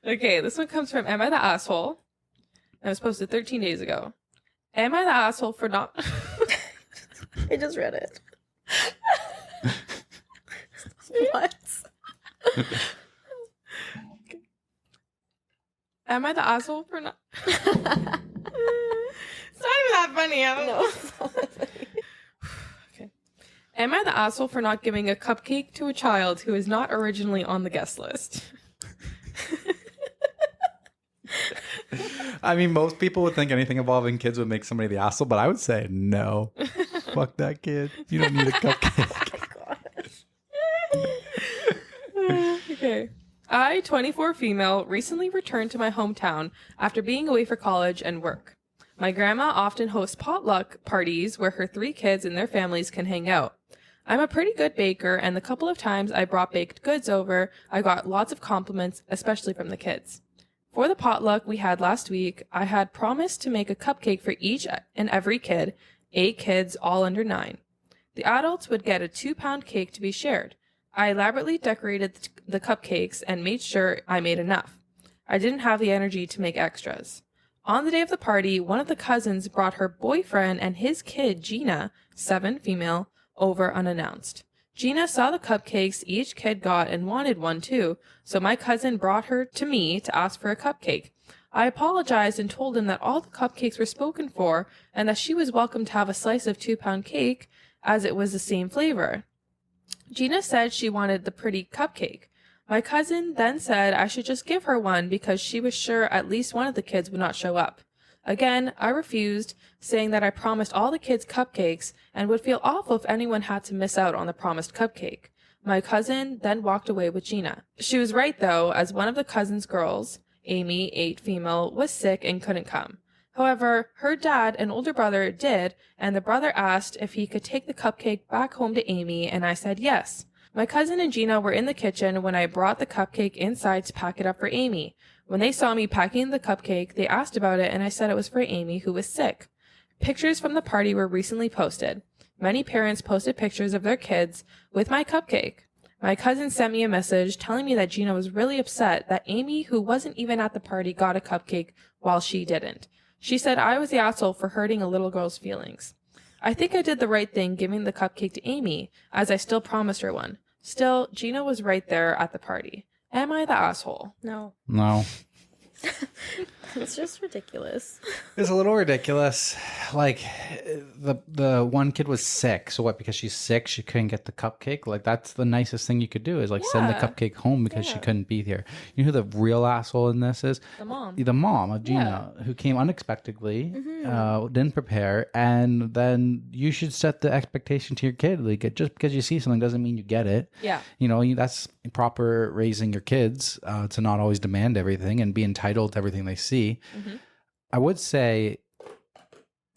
Okay, this one comes from Am I the Asshole? It was posted 13 days ago. Am I the asshole for not... I just read it. What? Am I the asshole for not... It's not even that funny. I don't know. Okay. Am I the asshole for not giving a cupcake to a child who is not originally on the guest list? I mean, most people would think anything involving kids would make somebody the asshole, but I would say no. Fuck that kid. You don't need a cupcake. Okay. I, 24 female, recently returned to my hometown after being away for college and work. My grandma often hosts potluck parties where her 3 kids and their families can hang out. I'm a pretty good baker, and the couple of times I brought baked goods over, I got lots of compliments, especially from the kids. For the potluck we had last week, I had promised to make a cupcake for each and every kid, 8 kids, all under 9. The adults would get a 2-pound cake to be shared. I elaborately decorated the cupcakes and made sure I made enough. I didn't have the energy to make extras. On the day of the party, one of the cousins brought her boyfriend and his kid, Gina, 7 female, over unannounced. Gina saw the cupcakes each kid got and wanted one too, so my cousin brought her to me to ask for a cupcake. I apologized and told him that all the cupcakes were spoken for and that she was welcome to have a slice of 2-pound cake as it was the same flavor. Gina said she wanted the pretty cupcake. My cousin then said I should just give her one because she was sure at least one of the kids would not show up. Again, I refused, saying that I promised all the kids cupcakes and would feel awful if anyone had to miss out on the promised cupcake. My cousin then walked away with Gina. She was right though, as one of the cousin's girls, Amy, 8 female, was sick and couldn't come. However, her dad and older brother did, and the brother asked if he could take the cupcake back home to Amy, and I said yes. My cousin and Gina were in the kitchen when I brought the cupcake inside to pack it up for Amy. When they saw me packing the cupcake, they asked about it, and I said it was for Amy, who was sick. Pictures from the party were recently posted. Many parents posted pictures of their kids with my cupcake. My cousin sent me a message telling me that Gina was really upset that Amy, who wasn't even at the party, got a cupcake while she didn't. She said I was the asshole for hurting a little girl's feelings. I think I did the right thing giving the cupcake to Amy, as I still promised her one. Still, Gina was right there at the party. Am I the asshole? No. It's just ridiculous. It's a little ridiculous. Like, the one kid was sick. So what, because she's sick, she couldn't get the cupcake? Like, that's the nicest thing you could do, is like send the cupcake home because she couldn't be here. You know who the real asshole in this is? The mom. The mom of Gina, who came unexpectedly, didn't prepare, and then you should set the expectation to your kid. Like, just because you see something doesn't mean you get it. Yeah. You know, that's proper raising your kids, to not always demand everything and be entitled to everything they see. I would say,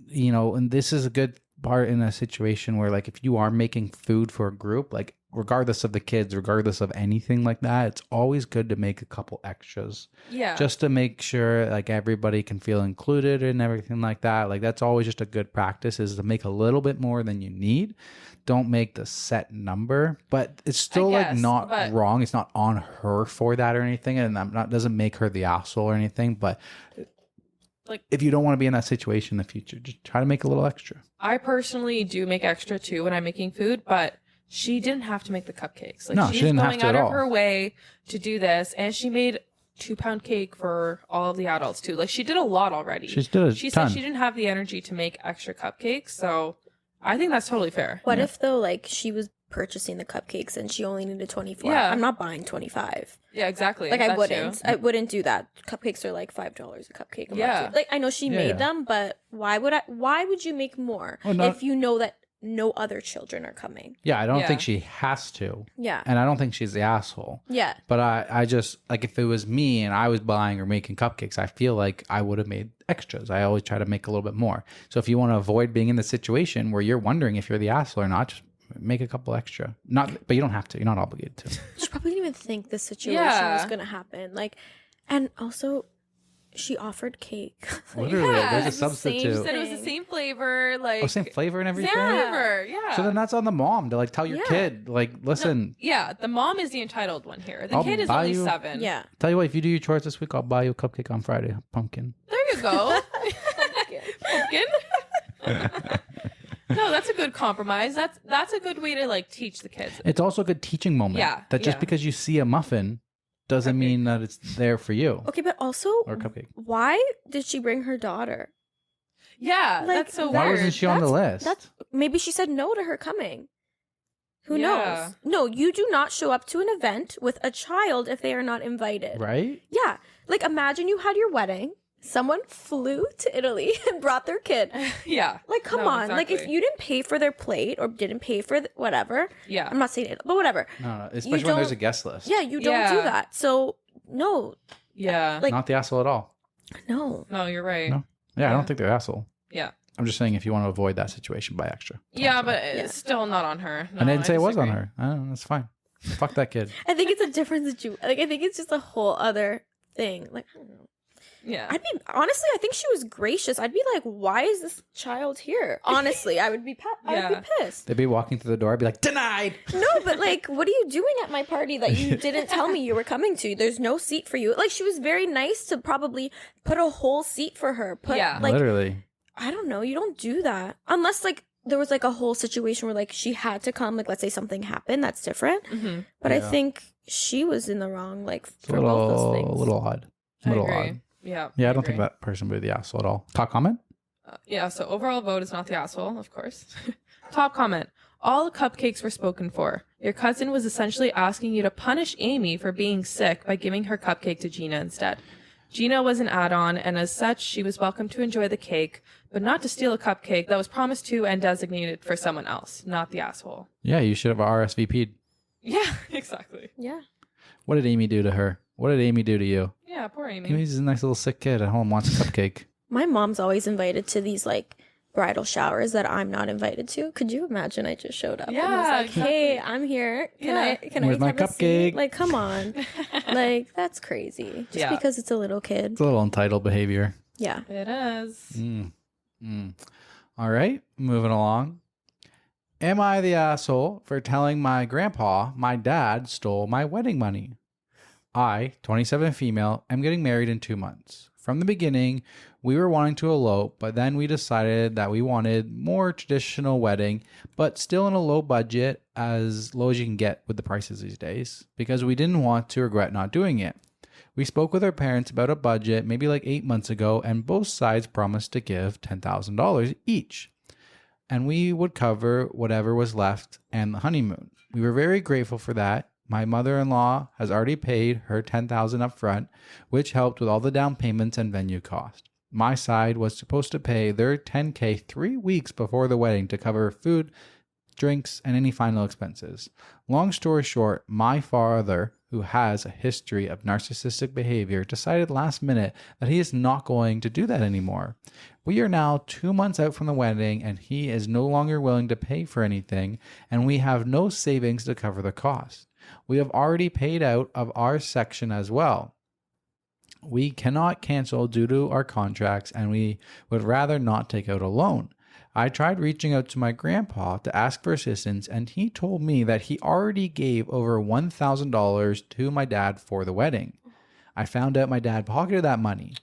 you know, and this is a good part in a situation where, like, if you are making food for a group, like, regardless of the kids, regardless of anything like that, it's always good to make a couple extras. Yeah. Just to make sure, like, everybody can feel included and everything like that. Like, that's always just a good practice, is to make a little bit more than you need. Don't make the set number, but it's still not wrong. It's not on her for that or anything, and that doesn't make her the asshole or anything. But like, if you don't want to be in that situation in the future, just try to make a little extra. I personally do make extra too when I'm making food, but she didn't have to make the cupcakes. Like, no, she's she didn't going have to out at of all. her way to do this, and she made 2-pound cake for all of the adults too. Like, she did a lot already. She did a She ton. said she didn't have the energy to make extra cupcakes, so I think that's totally fair. What if, though, like, she was purchasing the cupcakes and she only needed 24? Yeah. I'm not buying 25. Yeah, exactly. Like, I That's wouldn't. true. I wouldn't do that. Cupcakes are like $5 a cupcake. Yeah. Like, I know she made them, but why would you make more if you know that no other children are coming? Yeah, I don't think she has to. Yeah. And I don't think she's the asshole. Yeah. But I just, like, if it was me and I was buying or making cupcakes, I feel like I would have made extras. I always try to make a little bit more. So if you want to avoid being in the situation where you're wondering if you're the asshole or not, just make a couple extra. But you don't have to. You're not obligated to. She probably didn't even think this situation was going to happen. Like, and also, she offered cake. Literally, there's a substitute. She said it was the same flavor, like same flavor and everything. Same flavor, yeah. So then that's on the mom to, like, tell your kid, like, listen. No, the mom is the entitled one here. The kid is only 7. Yeah. Tell you what, if you do your chores this week, I'll buy you a cupcake on Friday. Pumpkin. There you go. Pumpkin. No, that's a good compromise. That's a good way to, like, teach the kids. It's also a good teaching moment. Yeah. That just because you see a muffin doesn't mean that it's there for you. Okay, but also, or a cupcake. Why did she bring her daughter? Yeah, like, that's so why weird. wasn't she on the list? Maybe she said no to her coming. Who knows? No, you do not show up to an event with a child if they are not invited. Right? Yeah. Like, imagine you had your wedding. Someone flew to Italy and brought their kid. Yeah. Like, come on. Exactly. Like, if you didn't pay for their plate or didn't pay for whatever. Yeah. I'm not saying it, but whatever. No, especially when there's a guest list. Yeah, you don't do that. So, no. Yeah. Like, not the asshole at all. No. No, you're right. No. Yeah, I don't think they're asshole. Yeah. I'm just saying if you want to avoid that situation, buy extra. Yeah, but it's still not on her. No, I didn't say it was on her. I don't know. That's fine. Fuck that kid. I think it's a different situation. Like, I think it's just a whole other thing. Like, I don't know. Yeah. Honestly, I think she was gracious. I'd be like, why is this child here? Honestly, I would be pissed. They'd be walking through the door. I'd be like, denied. No, but like, what are you doing at my party that you didn't tell me you were coming to? There's no seat for you. Like, she was very nice to probably put a whole seat for her. Like, literally. I don't know. You don't do that. Unless, like, there was like a whole situation where, like, she had to come. Like, let's say something happened. That's different. Mm-hmm. But I think she was in the wrong, like, for both those things. A little odd. A little odd. Yeah. Yeah, I don't think that person would be the asshole at all. Top comment? Yeah, so overall vote is not the asshole, of course. Top comment. All cupcakes were spoken for. Your cousin was essentially asking you to punish Amy for being sick by giving her cupcake to Gina instead. Gina was an add-on, and as such, she was welcome to enjoy the cake, but not to steal a cupcake that was promised to and designated for someone else, not the asshole. Yeah, you should have RSVP'd. Yeah, exactly. Yeah. What did Amy do to her? What did Amy do to you? Yeah, poor Amy. Amy's a nice little sick kid at home, wants a cupcake. My mom's always invited to these, like, bridal showers that I'm not invited to. Could you imagine I just showed up and was like, hey, I'm here. Can I Where's my have a cupcake? seat? Like, come on. Like, that's crazy. Just because it's a little kid. It's a little entitled behavior. Yeah. It is. All right, moving along. Am I the asshole for telling my grandpa my dad stole my wedding money? I, 27 female, am getting married in 2 months. From the beginning, we were wanting to elope, but then we decided that we wanted more traditional wedding, but still in a low budget, as low as you can get with the prices these days, because we didn't want to regret not doing it. We spoke with our parents about a budget maybe like 8 months ago, and both sides promised to give $10,000 each. And we would cover whatever was left and the honeymoon. We were very grateful for that. My mother-in-law has already paid her $10,000 up front, which helped with all the down payments and venue cost. My side was supposed to pay their $10K 3 weeks before the wedding to cover food, drinks, and any final expenses. Long story short, my father, who has a history of narcissistic behavior, decided last minute that he is not going to do that anymore. We are now 2 months out from the wedding, and he is no longer willing to pay for anything, and we have no savings to cover the cost. We have already paid out of our section as well. We cannot cancel due to our contracts, and we would rather not take out a loan. I tried reaching out to my grandpa to ask for assistance, and he told me that he already gave over $1,000 to my dad for the wedding. I found out my dad pocketed that money.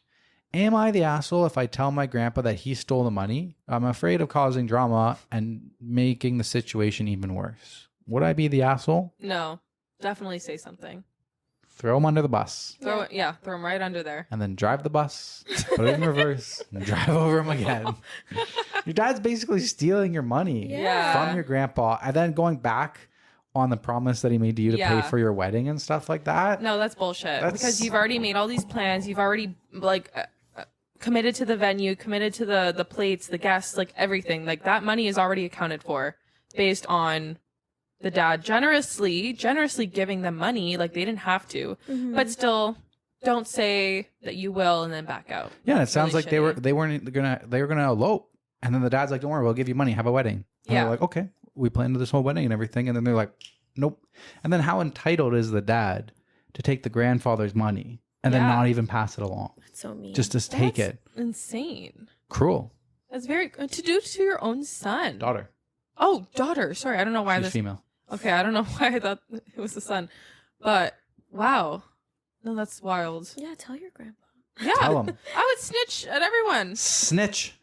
Am I the asshole if I tell my grandpa that he stole the money? I'm afraid of causing drama and making the situation even worse. Would I be the asshole? No. Definitely say something. Throw him under the bus. Throw him right under there. And then drive the bus, put it in reverse, and drive over him again. Your dad's basically stealing your money from your grandpa and then going back on the promise that he made to you to pay for your wedding and stuff like that. No, that's bullshit. Because you've already made all these plans. You've already committed to the venue, committed to the plates, the guests, like everything. Like that money is already accounted for based on the dad generously giving them money. Like they didn't have to, but still don't say that you will and then back out. Yeah. That's it sounds really like shitty. they were going to elope. And then the dad's like, don't worry, we'll give you money. Have a wedding. And they're like, okay, we planned this whole wedding and everything. And then they're like, nope. And then how entitled is the dad to take the grandfather's money and then not even pass it along? That's so mean. Just to take it. Insane. Cruel. That's very to do to your own son. Daughter. Oh, daughter. Sorry, I don't know why She's female. Okay, I don't know why I thought it was the son, but wow, no, that's wild. Yeah, tell your grandpa. Yeah, tell him. I would snitch at everyone. Snitch.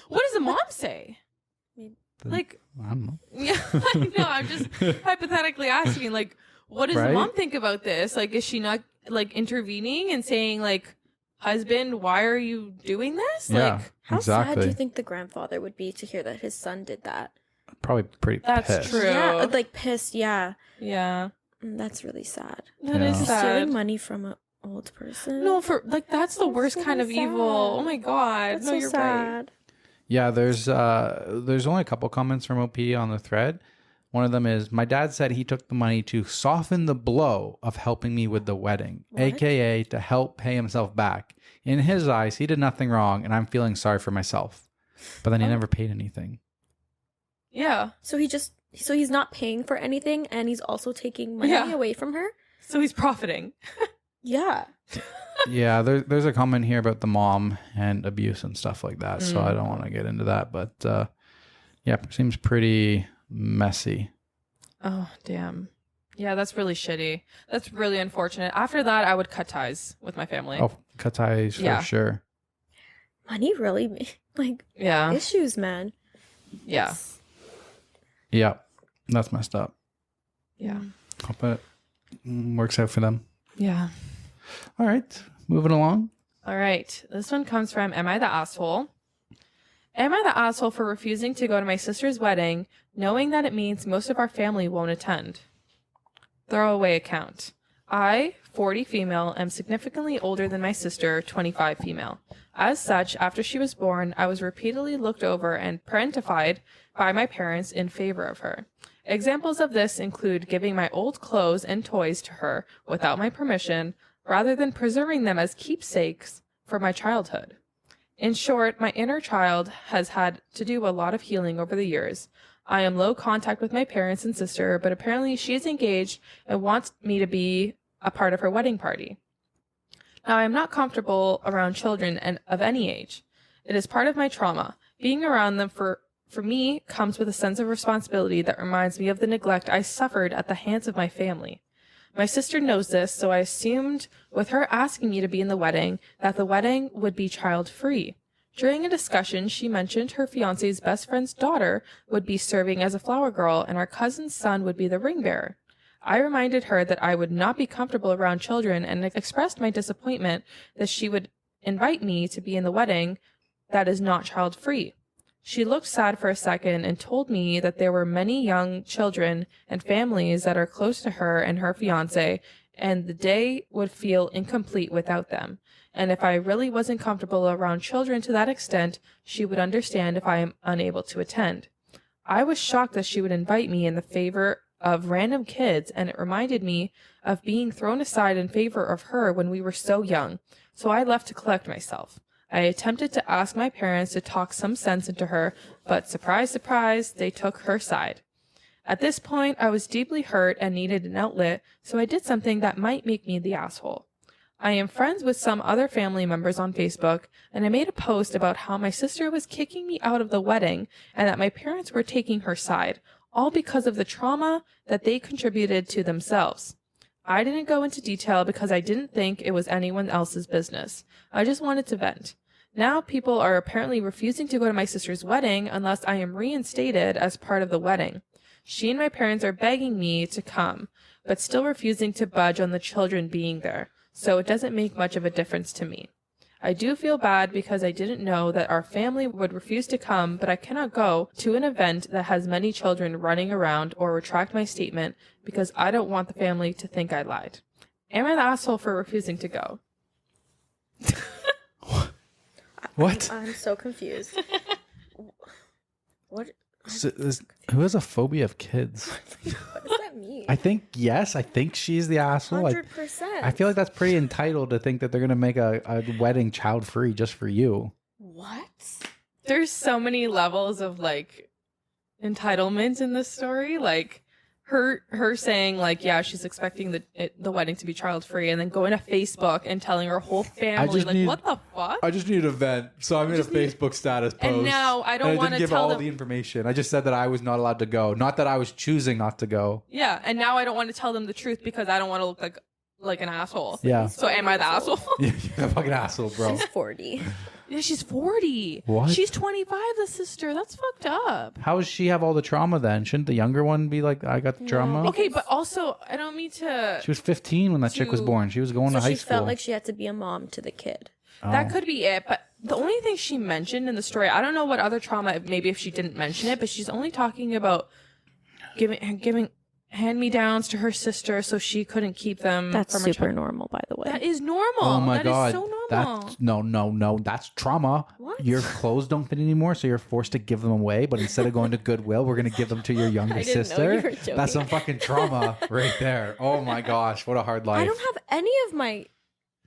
What does the mom say? Like, I don't know. Yeah, I know. I'm just hypothetically asking. Like, what does the mom think about this? Like, is she not like intervening and saying like, husband, why are you doing this? Yeah, like, how sad do you think the grandfather would be to hear that his son did that? Probably pretty That's pissed. true. Yeah, like pissed. Yeah. Yeah. That's really sad. That is sad. Stealing money from an old person. No, for like that's the worst kind of evil. Oh my god. That's no, so you're sad. right. Yeah, there's only a couple comments from OP on the thread. One of them is, my dad said he took the money to soften the blow of helping me with the wedding, aka to help pay himself back. In his eyes, he did nothing wrong, and I'm feeling sorry for myself. But then he never paid anything. Yeah. So he's not paying for anything, and he's also taking money away from her. So he's profiting. Yeah. Yeah, there's a comment here about the mom and abuse and stuff like that. So I don't want to get into that, but yeah, it seems pretty messy. Oh, damn. Yeah, that's really shitty. That's really unfortunate. After that, I would cut ties with my family. Oh, cut ties for sure. Money really issues, man. Yeah. Yeah, that's messed up. Yeah. Hope it works out for them. Yeah. All right, moving along. All right. This one comes from, am I the asshole? Am I the asshole for refusing to go to my sister's wedding, knowing that it means most of our family won't attend? Throwaway account. I, 40 female, am significantly older than my sister, 25 female. As such, after she was born, I was repeatedly looked over and parentified by my parents in favor of her. Examples of this include giving my old clothes and toys to her without my permission, rather than preserving them as keepsakes for my childhood. In short, my inner child has had to do a lot of healing over the years. I am low contact with my parents and sister, but apparently she is engaged and wants me to be a part of her wedding party. Now, I am not comfortable around children and of any age. It is part of my trauma. Being around them for me comes with a sense of responsibility that reminds me of the neglect I suffered at the hands of my family. My sister knows this, so I assumed with her asking me to be in the wedding that the wedding would be child-free. During a discussion, she mentioned her fiance's best friend's daughter would be serving as a flower girl and our cousin's son would be the ring bearer. I reminded her that I would not be comfortable around children and expressed my disappointment that she would invite me to be in the wedding that is not child-free. She looked sad for a second and told me that there were many young children and families that are close to her and her fiance, and the day would feel incomplete without them. And if I really wasn't comfortable around children to that extent, she would understand if I am unable to attend. I was shocked that she would invite me in the favor of random kids, and it reminded me of being thrown aside in favor of her when we were so young, so I left to collect myself. I attempted to ask my parents to talk some sense into her, but surprise, surprise, they took her side. At this point, I was deeply hurt and needed an outlet, so I did something that might make me the asshole. I am friends with some other family members on Facebook, and I made a post about how my sister was kicking me out of the wedding and that my parents were taking her side, all because of the trauma that they contributed to themselves. I didn't go into detail because I didn't think it was anyone else's business. I just wanted to vent. Now people are apparently refusing to go to my sister's wedding unless I am reinstated as part of the wedding. She and my parents are begging me to come, but still refusing to budge on the children being there, so it doesn't make much of a difference to me. I do feel bad because I didn't know that our family would refuse to come, but I cannot go to an event that has many children running around or retract my statement because I don't want the family to think I lied. Am I the asshole for refusing to go? What? I'm so confused. What? So, who has a phobia of kids? What does that mean? I think, yes. I think she's the asshole. 100%. I feel like that's pretty entitled to think that they're going to make a wedding child-free just for you. What? There's so many levels of, like, entitlement in this story. Like, her saying, like, yeah, she's expecting the wedding to be child-free, and then going to Facebook and telling her whole family, what the fuck? I just need a vent, so I made a Facebook status post. And now I don't want to give tell all them the information. I just said that I was not allowed to go, not that I was choosing not to go. Yeah, and now I don't want to tell them the truth because I don't want to look like an asshole. Yeah. So am I the asshole? Yeah, you're a fucking asshole, bro. She's 40. Yeah, she's 40. What? She's 25, the sister. That's fucked up. How does she have all the trauma then? Shouldn't the younger one be like, I got the trauma? Okay, but also, I don't mean to... She was 15 when that chick was born. She was going to high she school. felt like she had to be a mom to the kid. That could be it, but the only thing she mentioned in the story, I don't know what other trauma, maybe if she didn't mention it, but she's only talking about giving hand-me-downs to her sister so she couldn't keep them. That's from her super normal, by the way. That is normal. Oh my God. That is so normal. That's, no. That's trauma. What? Your clothes don't fit anymore, so you're forced to give them away. But instead of going to Goodwill, we're going to give them to your younger I didn't know sister. you were joking. That's some fucking trauma right there. Oh my gosh. What a hard life. I don't have any of my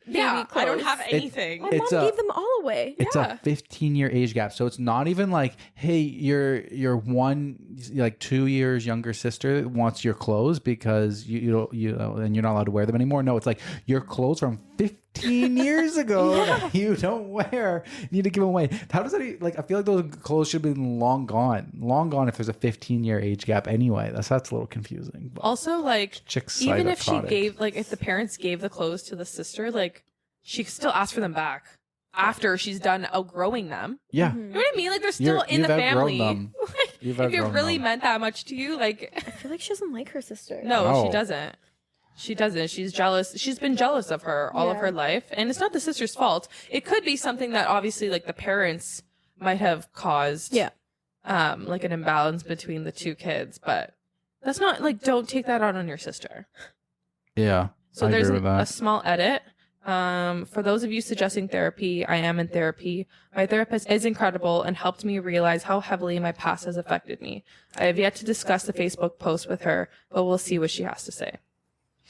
baby clothes. I don't have anything. My mom gave them all away. It's a 15-year age gap, so it's not even like, hey, your 2 years younger sister wants your clothes because you and you're not allowed to wear them anymore. No, it's like your clothes from 15 years ago that you don't wear. You need to give them away. How does that like? I feel like those clothes should be long gone if there's a 15-year age gap. Anyway, that's a little confusing. But also, like, chick's even if she psychotic. gave, like, if the parents gave the clothes to the sister, like, she could still ask for them back after she's done outgrowing them. Yeah. You know what I mean? Like, they're still in you've the outgrown family. them. Like, You've if it outgrown really them. meant that much to you, like, I feel like she doesn't like her sister. no, she No. doesn't. She doesn't. She's jealous. She's been jealous of her all of her life. And it's not the sister's fault. It could be something that obviously, like, the parents might have caused. Yeah. Like an imbalance between the two kids. But that's not, like, don't take that out on your sister. Yeah. So I there's agree with a that. small edit. For those of you suggesting therapy, I am in therapy. My therapist is incredible and helped me realize how heavily my past has affected me. I have yet to discuss the Facebook post with her, but we'll see what she has to say.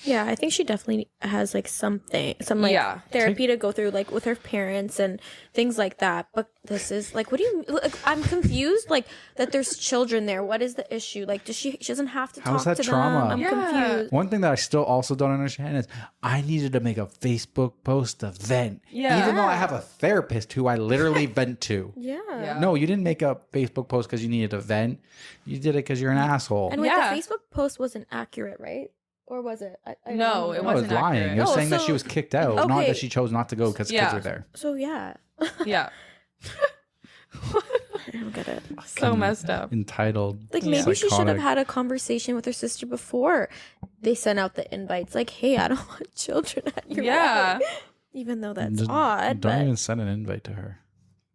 Yeah, I think she definitely has like some therapy to go through, like with her parents and things like that. But this is like, what do you? Like, I'm confused. Like that, there's children there. What is the issue? Like, does she doesn't have to How's talk that to trauma? them? I'm confused. One thing that I still also don't understand is I needed to make a Facebook post to vent, even though I have a therapist who I literally vent to. Yeah. No, you didn't make a Facebook post because you needed to vent. You did it because you're an asshole. And wait, the Facebook post wasn't accurate, right? Or was it? No, it wasn't. It was lying. Accurate. It was saying that she was kicked out, not that she chose not to go because kids are there. So yeah. Yeah. I don't get it. So messed up. Entitled. Like maybe she should have had a conversation with her sister before they sent out the invites. Like, hey, I don't want children at your wedding. Even though that's odd. Don't even send an invite to her.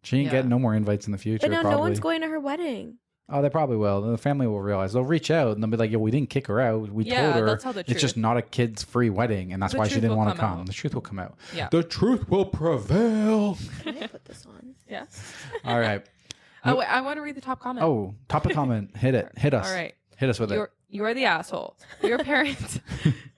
She ain't getting no more invites in the future. But now probably. No one's going to her wedding. Oh, they probably will. The family will realize. They'll reach out and they'll be like, yo, we didn't kick her out. We told her it's just not a kid's free wedding. And that's why she didn't want to come. The truth will come out. Yeah. The truth will prevail. Can I put this on? Yeah. All right. Oh, wait, I want to read the top comment. Oh, top of comment. Hit it. Hit us. All right. Hit us with it. You're the asshole. Your parents,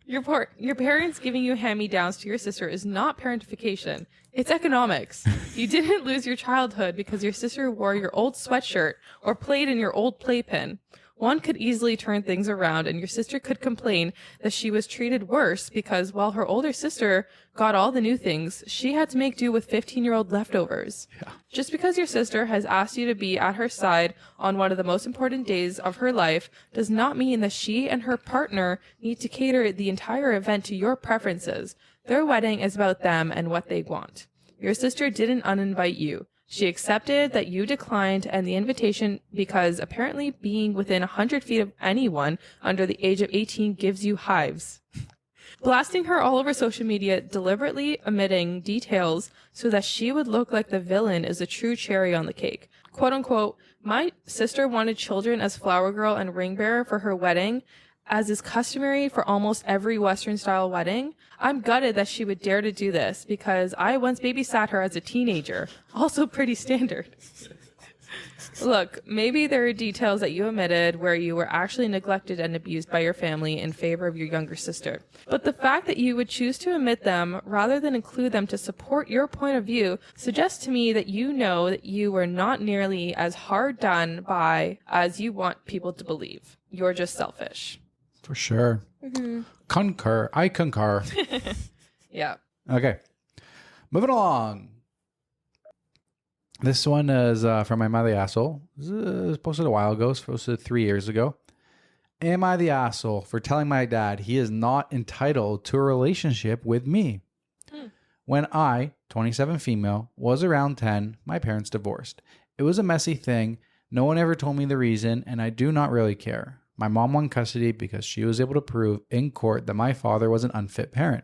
your parents giving you hand-me-downs to your sister is not parentification. It's economics. You didn't lose your childhood because your sister wore your old sweatshirt or played in your old playpen. One could easily turn things around and your sister could complain that she was treated worse because while her older sister got all the new things, she had to make do with 15-year-old leftovers. Yeah. Just because your sister has asked you to be at her side on one of the most important days of her life does not mean that she and her partner need to cater the entire event to your preferences. Their wedding is about them and what they want. Your sister didn't uninvite you. She accepted that you declined and the invitation because apparently being within 100 feet of anyone under the age of 18 gives you hives. Blasting her all over social media, deliberately omitting details so that she would look like the villain is a true cherry on the cake. Quote unquote, my sister wanted children as flower girl and ring bearer for her wedding, as is customary for almost every Western-style wedding. I'm gutted that she would dare to do this because I once babysat her as a teenager. Also pretty standard. Look, maybe there are details that you omitted where you were actually neglected and abused by your family in favor of your younger sister. But the fact that you would choose to omit them rather than include them to support your point of view suggests to me that you know that you were not nearly as hard done by as you want people to believe. You're just selfish. For sure. Mm-hmm. Concur. I concur. Yeah. Okay. Moving along. This one is from Am I the Asshole? This was posted a while ago. It was posted 3 years ago. Am I the asshole for telling my dad he is not entitled to a relationship with me? When I, 27 female, was around 10, my parents divorced. It was a messy thing. No one ever told me the reason, and I do not really care. My mom won custody because she was able to prove in court that my father was an unfit parent.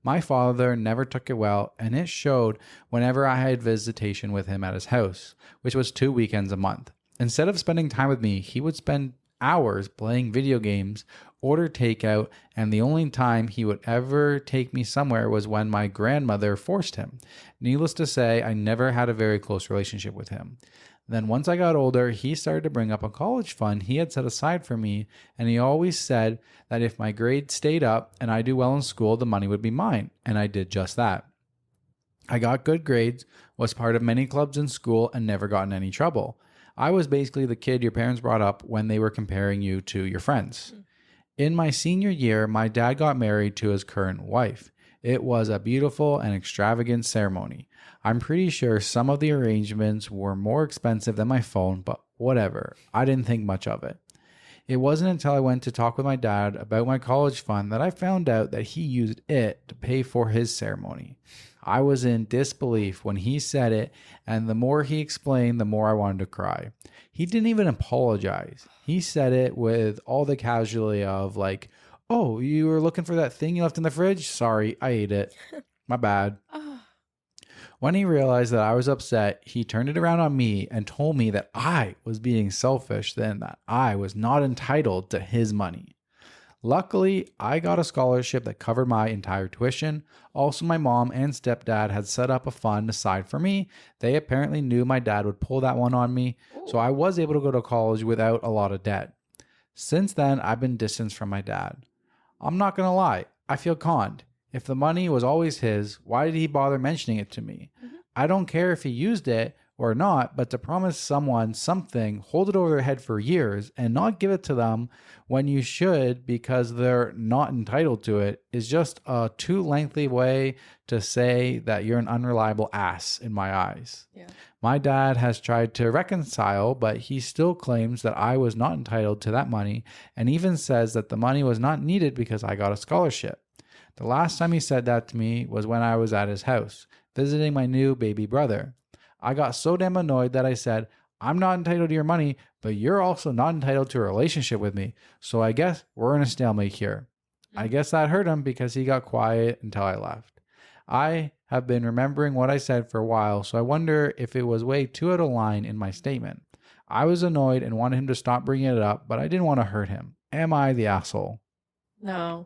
My father never took it well, and it showed whenever I had visitation with him at his house, which was 2 weekends a month. Instead of spending time with me, he would spend hours playing video games, order takeout, and the only time he would ever take me somewhere was when my grandmother forced him. Needless to say, I never had a very close relationship with him. Then once I got older, he started to bring up a college fund he had set aside for me, and he always said that if my grades stayed up and I do well in school, the money would be mine, and I did just that. I got good grades, was part of many clubs in school, and never got in any trouble. I was basically the kid your parents brought up when they were comparing you to your friends. In my senior year, my dad got married to his current wife. It was a beautiful and extravagant ceremony. I'm pretty sure some of the arrangements were more expensive than my phone, but whatever. I didn't think much of it. It wasn't until I went to talk with my dad about my college fund that I found out that he used it to pay for his ceremony. I was in disbelief when he said it, and the more he explained, the more I wanted to cry. He didn't even apologize. He said it with all the casualty of like, oh, you were looking for that thing you left in the fridge? Sorry, I ate it. My bad. When he realized that I was upset, he turned it around on me and told me that I was being selfish, then that I was not entitled to his money. Luckily, I got a scholarship that covered my entire tuition. Also, my mom and stepdad had set up a fund aside for me. They apparently knew my dad would pull that one on me, so I was able to go to college without a lot of debt. Since then, I've been distanced from my dad. I'm not going to lie. I feel conned. If the money was always his, why did he bother mentioning it to me? I don't care if he used it or not, but to promise someone something, hold it over their head for years and not give it to them when you should because they're not entitled to it is just a too lengthy way to say that you're an unreliable ass in my eyes. Yeah. My dad has tried to reconcile, but he still claims that I was not entitled to that money and even says that the money was not needed because I got a scholarship. The last time he said that to me was when I was at his house, visiting my new baby brother. I got so damn annoyed that I said, I'm not entitled to your money, but you're also not entitled to a relationship with me. So I guess we're in a stalemate here. I guess that hurt him because he got quiet until I left. I have been remembering what I said for a while, so I wonder if it was way too out of line in my statement. I was annoyed and wanted him to stop bringing it up, but I didn't want to hurt him. Am I the asshole? No,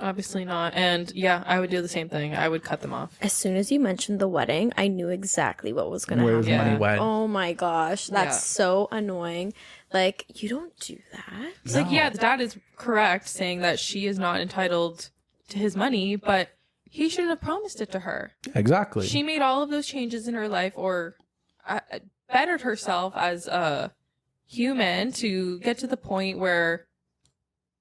obviously not. And yeah, I would do the same thing. I would cut them off. As soon as you mentioned the wedding, I knew exactly what was going to Where's happen. money went? Oh my gosh, that's so annoying. Like, you don't do that. It's like, yeah, the dad is correct saying that she is not entitled to his money, but he shouldn't have promised it to her. Exactly. She made all of those changes in her life or bettered herself as a human to get to the point where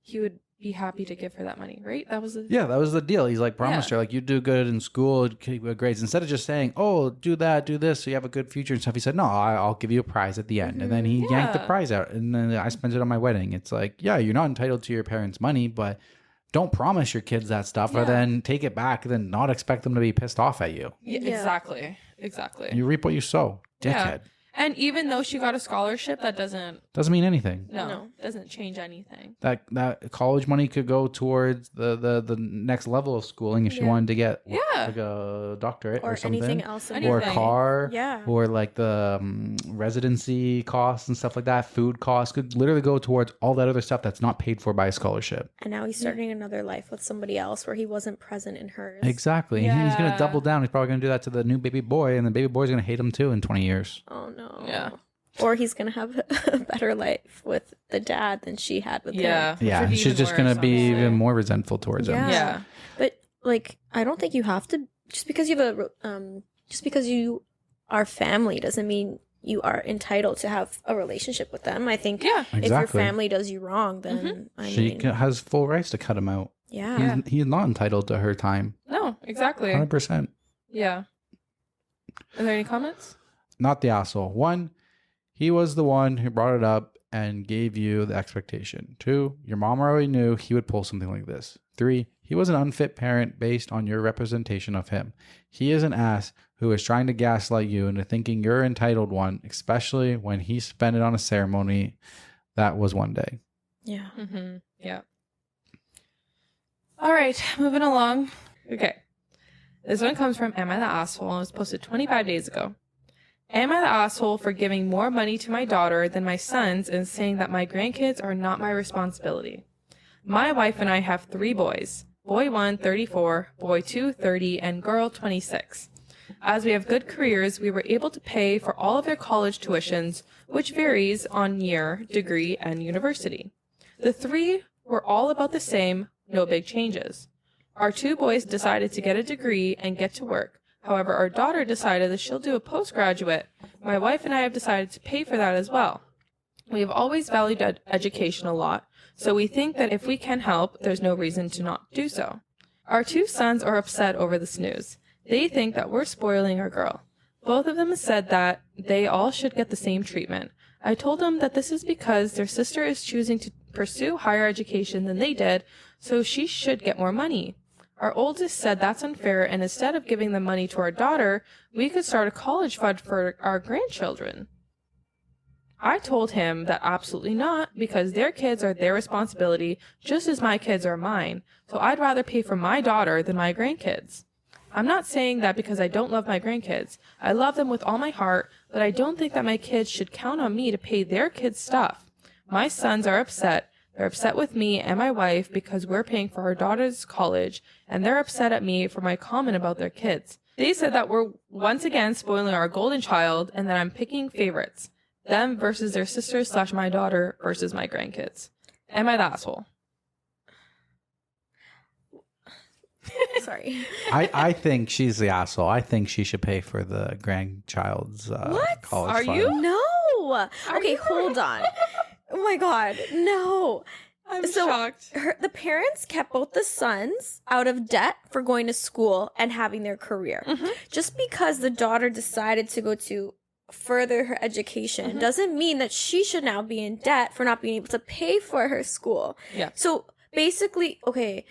he would be happy to give her that money, right? That was the deal. He's like promised her, like, you do good in school, keep good grades. Instead of just saying, oh, do that, do this, so you have a good future and stuff. He said, no, I'll give you a prize at the end. And then he yanked the prize out, and then I spent it on my wedding. It's like, yeah, you're not entitled to your parents' money, but don't promise your kids that stuff or then take it back and then not expect them to be pissed off at you. Exactly. You reap what you sow, dickhead. Yeah. And even though she got a scholarship, that doesn't mean anything. No, doesn't change anything. That college money could go towards the next level of schooling if she wanted to get like a doctorate or something, anything else, or a car, yeah, or like the residency costs and stuff like that. Food costs could literally go towards all that other stuff that's not paid for by a scholarship. And now he's starting another life with somebody else where he wasn't present in hers. Exactly. Yeah. He's gonna double down. He's probably gonna do that to the new baby boy, and the baby boy's gonna hate him too in 20 years. Oh no. Yeah. Or he's gonna have a better life with the dad than she had with him. Yeah, she's just gonna be even more resentful towards him. Yeah. But like, I don't think you have to, just because you have just because you are family doesn't mean you are entitled to have a relationship with them. I think if your family does you wrong, then she has full rights to cut him out. Yeah. He's not entitled to her time. No, exactly. 100%. Yeah. Are there any comments? Not the asshole. 1, he was the one who brought it up and gave you the expectation. 2, your mom already knew he would pull something like this. 3, he was an unfit parent based on your representation of him. He is an ass who is trying to gaslight you into thinking you're entitled one, especially when he spent it on a ceremony that was one day. Yeah. Mm-hmm. Yeah. All right, moving along. Okay. This one comes from Am I the Asshole? And it was posted 25 days ago. Am I the asshole for giving more money to my daughter than my sons and saying that my grandkids are not my responsibility? My wife and I have 3 boys. Boy 1, 34, boy 2, 30, and girl 26. As we have good careers, we were able to pay for all of their college tuitions, which varies on year, degree, and university. The 3 were all about the same, no big changes. Our 2 boys decided to get a degree and get to work. However, our daughter decided that she'll do a postgraduate. My wife and I have decided to pay for that as well. We have always valued education a lot, so we think that if we can help, there's no reason to not do so. Our 2 sons are upset over this news. They think that we're spoiling our girl. Both of them have said that they all should get the same treatment. I told them that this is because their sister is choosing to pursue higher education than they did, so she should get more money. Our oldest said that's unfair, and instead of giving the money to our daughter, we could start a college fund for our grandchildren. I told him that absolutely not, because their kids are their responsibility, just as my kids are mine, so I'd rather pay for my daughter than my grandkids. I'm not saying that because I don't love my grandkids. I love them with all my heart, but I don't think that my kids should count on me to pay their kids' stuff. My sons are upset. They're upset with me and my wife because we're paying for our daughter's college, and they're upset at me for my comment about their kids. They said that we're once again spoiling our golden child and that I'm picking favorites. Them versus their sisters / my daughter versus my grandkids. Am I the asshole? Sorry. I think she's the asshole. I think she should pay for the grandchild's college Are fund. you? No. Okay, hold on. Oh my God. No. I'm shocked. The parents kept both the sons out of debt for going to school and having their career. Just because the daughter decided to go to further her education doesn't mean that she should now be in debt for not being able to pay for her school. Yeah. So basically, okay,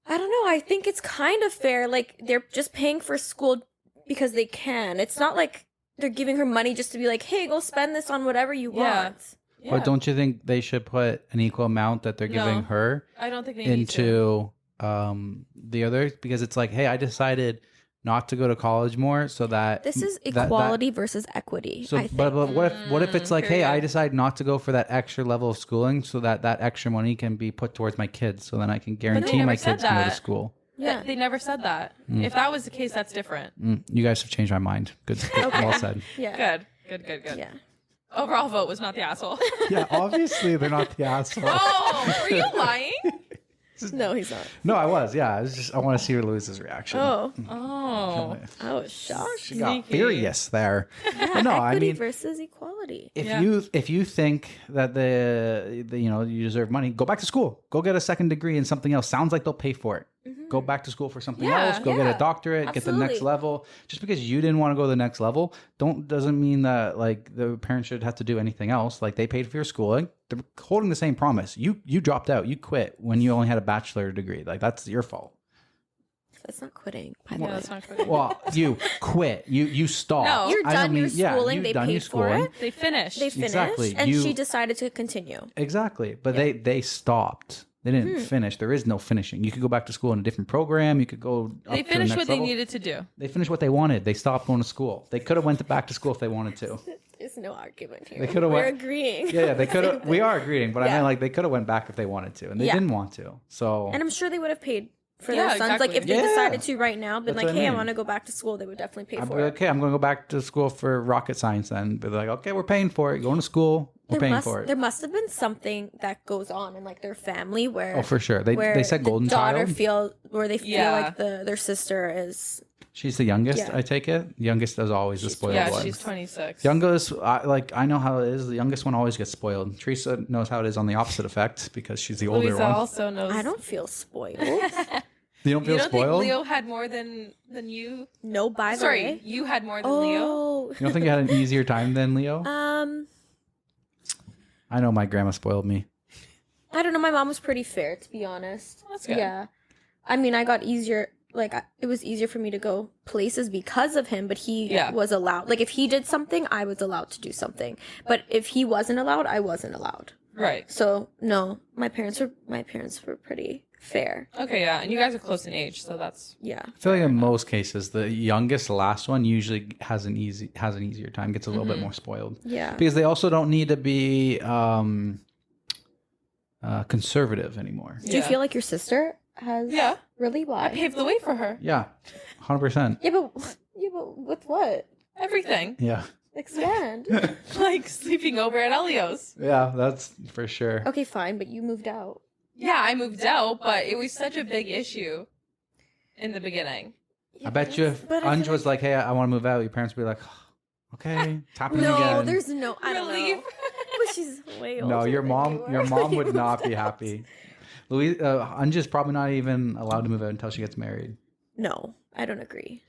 I don't know. I think it's kind of fair. Like, they're just paying for school because they can. It's not like they're giving her money just to be like, hey, go spend this on whatever you want. Yeah. But don't you think they should put an equal amount that they're giving her I don't think they need to. into the others? Because it's like, hey, I decided not to go to college more, so that This is equality versus equity. So, I think. but what if it's like, hey, I period. decide not to go for that extra level of schooling, so that extra money can be put towards my kids, so then I can guarantee never my said kids can go to that. school. Yeah. They never said that. If that was the case, that's different. You guys have changed my mind. Good. Well said. Yeah. Good. Yeah. Overall vote was not the asshole. Yeah, obviously they're not the asshole. Oh, were you lying? No, he's not. No, I was. Yeah, I want to see Louise's reaction. Oh. Oh. I was shocked. She got Sneaky. furious there. Yeah, No, I equity mean, versus equality. if you think that the you deserve money, go back to school. Go get a second degree in something else. Sounds like they'll pay for it. Go back to school for something Yeah, else. Go get a yeah, doctorate. Get the next absolutely. level. Just because you didn't want to go to the next level, doesn't mean that like the parents should have to do anything else. Like, they paid for your schooling. They're holding the same promise. You dropped out. You quit when you only had a bachelor degree. Like, that's your fault. That's not quitting, by the Yeah, way. that's not good. Well, you quit. You stopped. No. You're I don't done your mean- yeah, schooling. you've They done your paid for schooling. it. They finished. They finished, Exactly. and You- she decided to continue. Exactly. But they stopped. They didn't finish. There is no finishing. You could go back to school in a different program. You could go up They to the finished next what they level. needed to do. They finished what they wanted. They stopped going to school. They could have went back to school if they wanted to. There's no argument here. They could have We're went. agreeing. Yeah, they could have. We are agreeing, but I Yeah. mean, like, they could have went back if they wanted to, and they Yeah. didn't want to. So And I'm sure they would have paid for Yeah, their sons. Like, if exactly. they Yeah. decided to right now, been That's like, what I hey, I mean. want to go back to school, they would definitely pay I'd be for like, it. okay, I'm going to go back to school for rocket science, then. But they're like, okay, we're paying for it. You're going to school. We're paying for it. There must have been something that goes on in like their family where Oh, for sure. They said golden the daughter child. they feel like their sister is She's the youngest. Yeah. I take it. The youngest is always the spoiled Yeah, one. she's 26. Youngest, I know how it is. The youngest one always gets spoiled. Teresa knows how it is on the opposite effect because she's the older Louisa one. also knows. I don't feel spoiled. You don't feel You don't spoiled? think Leo had more than you? No, by the Sorry, way. you had more than Leo. Oh. You don't think you had an easier time than Leo? I know my grandma spoiled me. I don't know. My mom was pretty fair, to be honest. That's good. Yeah. I mean, I got easier. Like, it was easier for me to go places because of him, but he was allowed. Like, if he did something, I was allowed to do something. But if he wasn't allowed, I wasn't allowed. Right. So, no, my parents were pretty fair. Okay, yeah, and you guys are close in age, so that's Yeah. I feel like in most cases, the youngest, last one usually has an easier time, gets a little bit more spoiled. Yeah. Because they also don't need to be conservative anymore. Do you feel like your sister has? Yeah. Really? Why? I paved the way for her. Yeah, 100%. Yeah, but with what? Everything. Yeah. Expand. Like sleeping over at Elio's. Yeah, that's for sure. Okay, fine, but you moved out. Yeah, I moved out, but it was such a big issue in the beginning. I bet you if but I Anj feel was like, hey, I want to move out, your parents would be like, okay, tapping No, again. there's no. I don't Relief. know. But she's way older. No, your than mom you your are. mom would not be happy. Louise, Anja's probably not even allowed to move out until she gets married. No, I don't agree.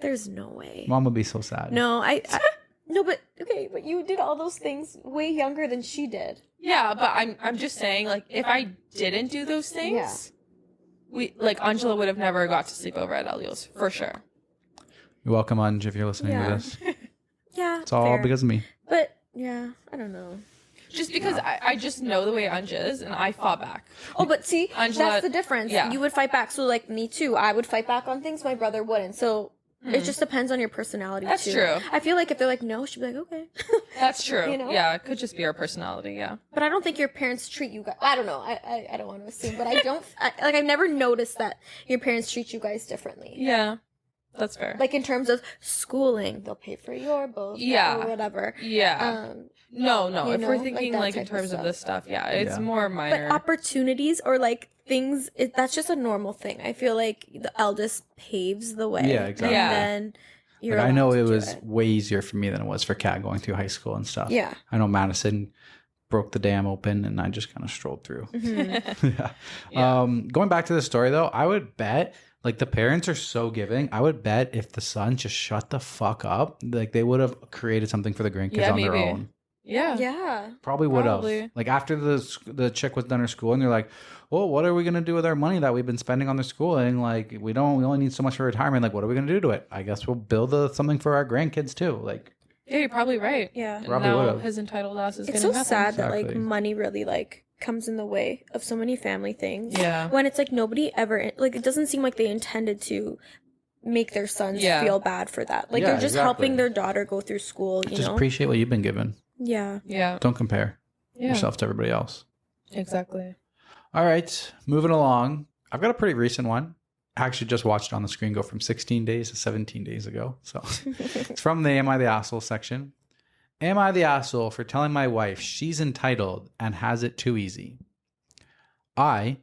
There's no way. Mom would be so sad. No, I no, but okay, but you did all those things way younger than she did. Yeah, but I'm just saying, like, if I didn't do those things, Angela would have never got to sleep over at Elio's, for sure. You're welcome, Anj, if you're listening Yeah. to this. Yeah, It's all fair. because of me. But yeah, I don't know. Just because I just know the way Anja is, and I fought back. Oh, but see, Angela- that's the difference. yeah. You would fight back. So, like, me too. I would fight back on things my brother wouldn't. So, it just depends on your personality, That's too. true. I feel like if they're like, no, she'd be like, okay. That's true. You know? Yeah, it could just be our personality, yeah. But I don't think your parents treat you guys. I don't know. I don't want to assume, but I don't. I've never noticed that your parents treat you guys differently. Yeah. That's fair. Like in terms of schooling, they'll pay for your both. Yeah. Or whatever. Yeah. No. If we're thinking like in terms of this stuff, it's more minor. But opportunities or like things, that's just a normal thing. I feel like the eldest paves the way. Yeah, exactly. And then you're I know it was way easier for me than it was for Kat going through high school and stuff. Yeah. I know Madison broke the dam open and I just kind of strolled through. Going back to the story though, I would bet like the parents are so giving. I would bet if the son just shut the fuck up, like they would have created something for the grandkids on their own. Yeah. Probably would have. Like after the chick was done her schooling, they're like, well, what are we going to do with our money that we've been spending on the schooling? Like we only need so much for retirement. Like what are we going to do to it? I guess we'll build something for our grandkids too. Like, yeah, you're probably right. Yeah. Probably would have. His entitled ass is It's going to so happen. sad that like money really like comes in the way of so many family things. Yeah. When it's like nobody ever, like it doesn't seem like they intended to make their sons feel bad for that. Like they're just helping their daughter go through school, you know? Just appreciate what you've been given. Yeah. Yeah. Don't compare yourself to everybody else. Exactly. All right. Moving along. I've got a pretty recent one. I actually just watched it on the screen go from 16 days to 17 days ago. So it's from the Am I the Asshole section. Am I the asshole for telling my wife she's entitled and has it too easy? I,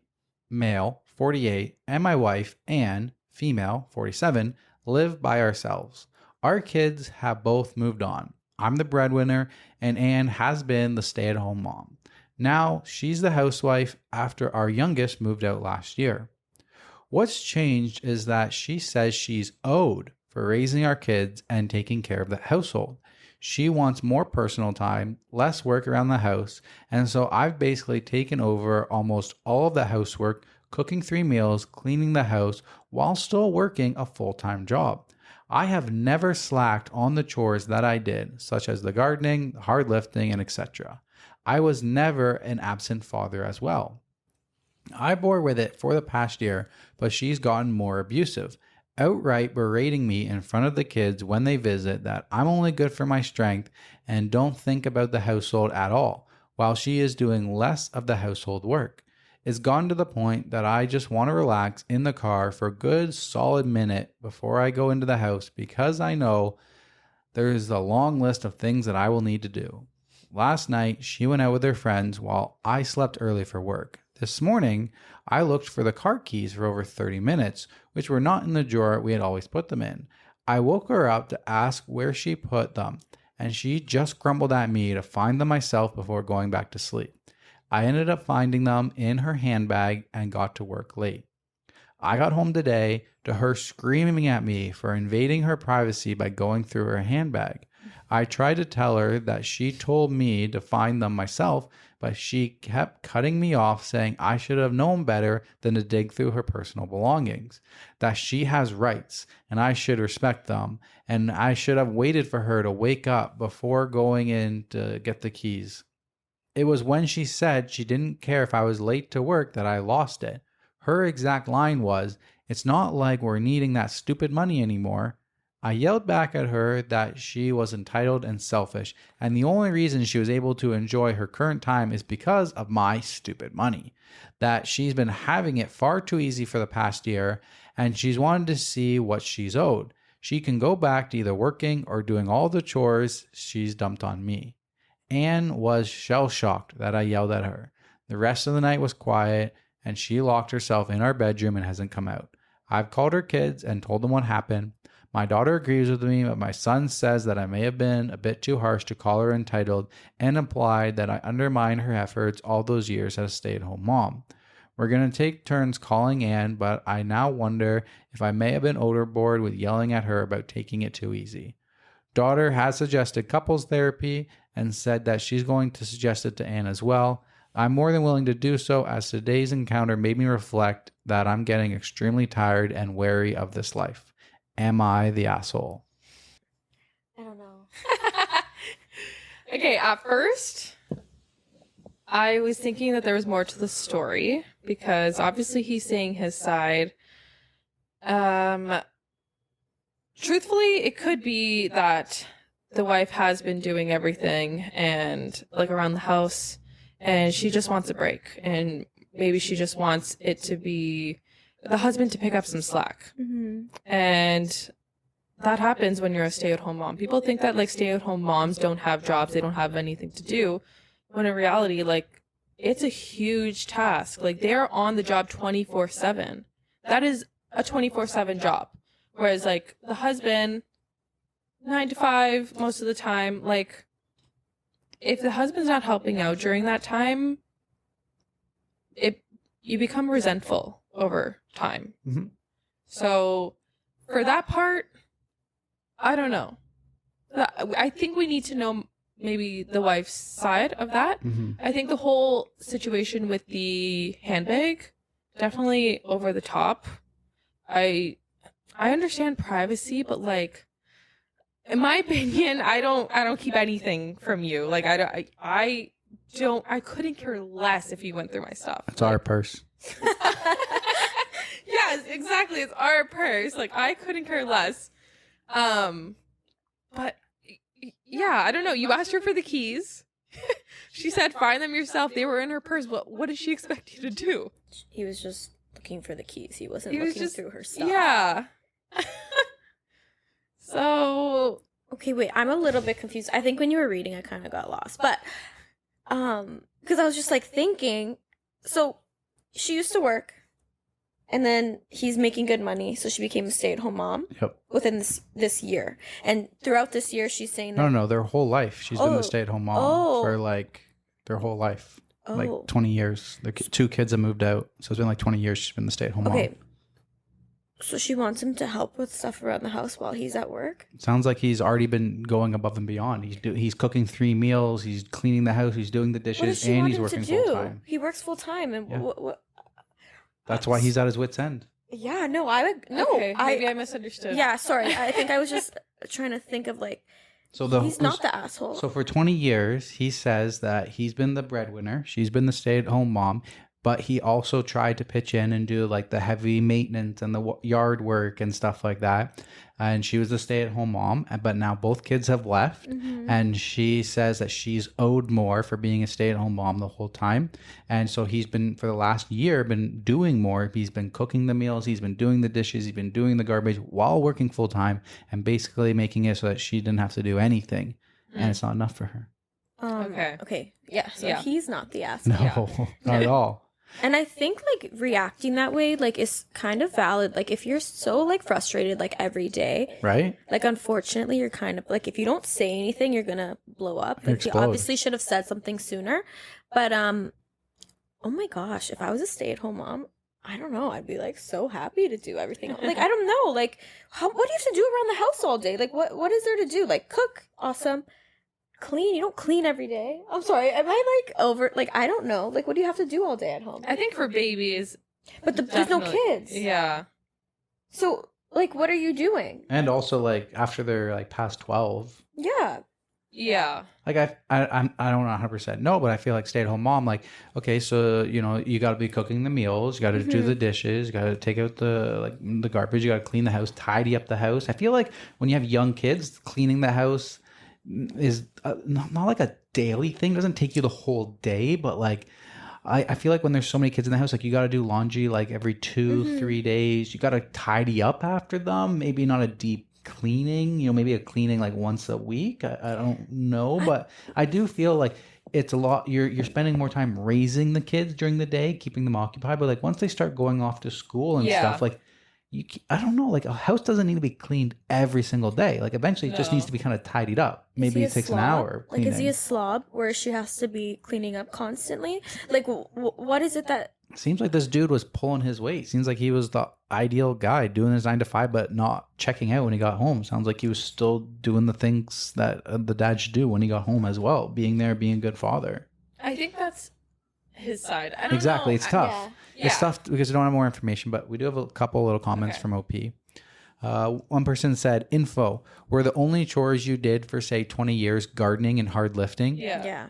male, 48, and my wife, Anne, female, 47, live by ourselves. Our kids have both moved on. I'm the breadwinner, and Anne has been the stay-at-home mom. Now she's the housewife after our youngest moved out last year. What's changed is that she says she's owed for raising our kids and taking care of the household. She wants more personal time, less work around the house, and so I've basically taken over almost all of the housework, cooking 3 meals, cleaning the house, while still working a full-time job. I have never slacked on the chores that I did, such as the gardening, hard lifting, and etc. I was never an absent father as well. I bore with it for the past year, but she's gotten more abusive, outright berating me in front of the kids when they visit that I'm only good for my strength and don't think about the household at all, while she is doing less of the household work. It's gone to the point that I just want to relax in the car for a good solid minute before I go into the house because I know there's a long list of things that I will need to do. Last night, she went out with her friends while I slept early for work. This morning, I looked for the car keys for over 30 minutes, which were not in the drawer we had always put them in. I woke her up to ask where she put them, and she just grumbled at me to find them myself before going back to sleep. I ended up finding them in her handbag and got to work late. I got home today to her screaming at me for invading her privacy by going through her handbag. I tried to tell her that she told me to find them myself, but she kept cutting me off, saying I should have known better than to dig through her personal belongings, that she has rights and I should respect them, and I should have waited for her to wake up before going in to get the keys. It was when she said she didn't care if I was late to work that I lost it. Her exact line was, "It's not like we're needing that stupid money anymore." I yelled back at her that she was entitled and selfish, and the only reason she was able to enjoy her current time is because of my stupid money. That she's been having it far too easy for the past year, and she's wanted to see what she's owed. She can go back to either working or doing all the chores she's dumped on me. Anne was shell-shocked that I yelled at her. The rest of the night was quiet, and she locked herself in our bedroom and hasn't come out. I've called her kids and told them what happened. My daughter agrees with me, but my son says that I may have been a bit too harsh to call her entitled and implied that I undermined her efforts all those years as a stay-at-home mom. We're going to take turns calling Anne, but I now wonder if I may have been overboard with yelling at her about taking it too easy. Daughter has suggested couples therapy and said that she's going to suggest it to Anne as well. I'm more than willing to do so, as today's encounter made me reflect that I'm getting extremely tired and wary of this life. Am I the asshole? I don't know. Okay, at first, I was thinking that there was more to the story because obviously he's saying his side. Truthfully, it could be that the wife has been doing everything and like around the house and she just wants a break, and maybe she just wants it to be the husband to pick up some slack. Mm-hmm. And that happens when you're a stay-at-home mom. People think that like stay-at-home moms don't have jobs, they don't have anything to do, when in reality, like, it's a huge task. Like, they're on the job 24/7. That is a 24/7 job. Whereas like the husband, 9 to 5 most of the time, like, if the husband's not helping out during that time, you become resentful over time. Mm-hmm. So for that part, I don't know. I think we need to know maybe the wife's side of that. Mm-hmm. I think the whole situation with the handbag, definitely over the top. I understand privacy, but like, in my opinion, I don't keep anything from you. Like, I couldn't care less if you went through my stuff. It's our purse. Yes, exactly. It's our purse. Like, I couldn't care less. But yeah, I don't know. You asked her for the keys. She said, find them yourself. They were in her purse. What did she expect you to do? He was just looking for the keys. He wasn't looking through her stuff. Yeah. So, okay, wait. I'm a little bit confused. I think when you were reading, I kind of got lost. But, because I was just like thinking, so she used to work, and then he's making good money, so she became a stay-at-home mom. Yep. Within this year, and throughout this year, she's saying that No, their whole life. She's been the stay-at-home mom for like their whole life, like 20 years. Their 2 kids have moved out, so it's been like 20 years she's been the stay-at-home mom. Okay. So she wants him to help with stuff around the house while he's at work? Sounds like he's already been going above and beyond. He's cooking 3 meals, he's cleaning the house, he's doing the dishes, and he's working full-time. He works full-time, and what? That's why he's at his wit's end. Yeah, no, I would... No, okay, maybe I misunderstood. Yeah, sorry. I think I was just trying to think of, like, he's not the asshole. So for 20 years, he says that he's been the breadwinner. She's been the stay-at-home mom. But he also tried to pitch in and do like the heavy maintenance and the yard work and stuff like that. And she was the stay-at-home mom. But now both kids have left. Mm-hmm. And she says that she's owed more for being a stay-at-home mom the whole time. And so he's been, for the last year, been doing more. He's been cooking the meals. He's been doing the dishes. He's been doing the garbage while working full-time and basically making it so that she didn't have to do anything. And it's not enough for her. Okay. Yeah. So he's not the asshole. No, not at all. And I think, like, reacting that way, like, is kind of valid. Like, if you're so, like, frustrated, like, every day. Right. Like, unfortunately, you're kind of, like, if you don't say anything, you're gonna blow up. Like, you obviously should have said something sooner. But, oh my gosh, if I was a stay-at-home mom, I don't know. I'd be, like, so happy to do everything. Like, I don't know. Like, what do you have to do around the house all day? Like, what is there to do? Like, cook. Awesome. Clean. You don't clean every day. I'm sorry. Am I like over? Like, I don't know. Like, what do you have to do all day at home? I think for babies, but there's no kids. Yeah. So, like, what are you doing? And also, like, after they're like past 12. Yeah. Yeah. Like I don't know 100% no, but I feel like stay-at-home mom. Like, okay, so you know you got to be cooking the meals, you got to do the dishes, you got to take out the garbage, you got to clean the house, tidy up the house. I feel like when you have young kids, cleaning the house is not like a daily thing. It doesn't take you the whole day, but like I feel like when there's so many kids in the house, like you got to do laundry like every 2-3 days. You got to tidy up after them. Maybe not a deep cleaning, you know, maybe a cleaning like once a week. I don't know, but I do feel like it's a lot. You're spending more time raising the kids during the day, keeping them occupied. But like once they start going off to school and stuff, like I don't know, like a house doesn't need to be cleaned every single day. Like eventually it just needs to be kind of tidied up. Maybe it takes an hour. Like, is he a slob where she has to be cleaning up constantly? Like, what is it that... Seems like this dude was pulling his weight. Seems like he was the ideal guy doing his 9 to 5, but not checking out when he got home. Sounds like he was still doing the things that the dad should do when he got home as well. Being there, being a good father. I think that's his side. I don't exactly. know. It's tough. Yeah. It's tough because we don't have more information, but we do have a couple little comments from OP. One person said, info, were the only chores you did for, say, 20 years gardening and hard lifting? Yeah.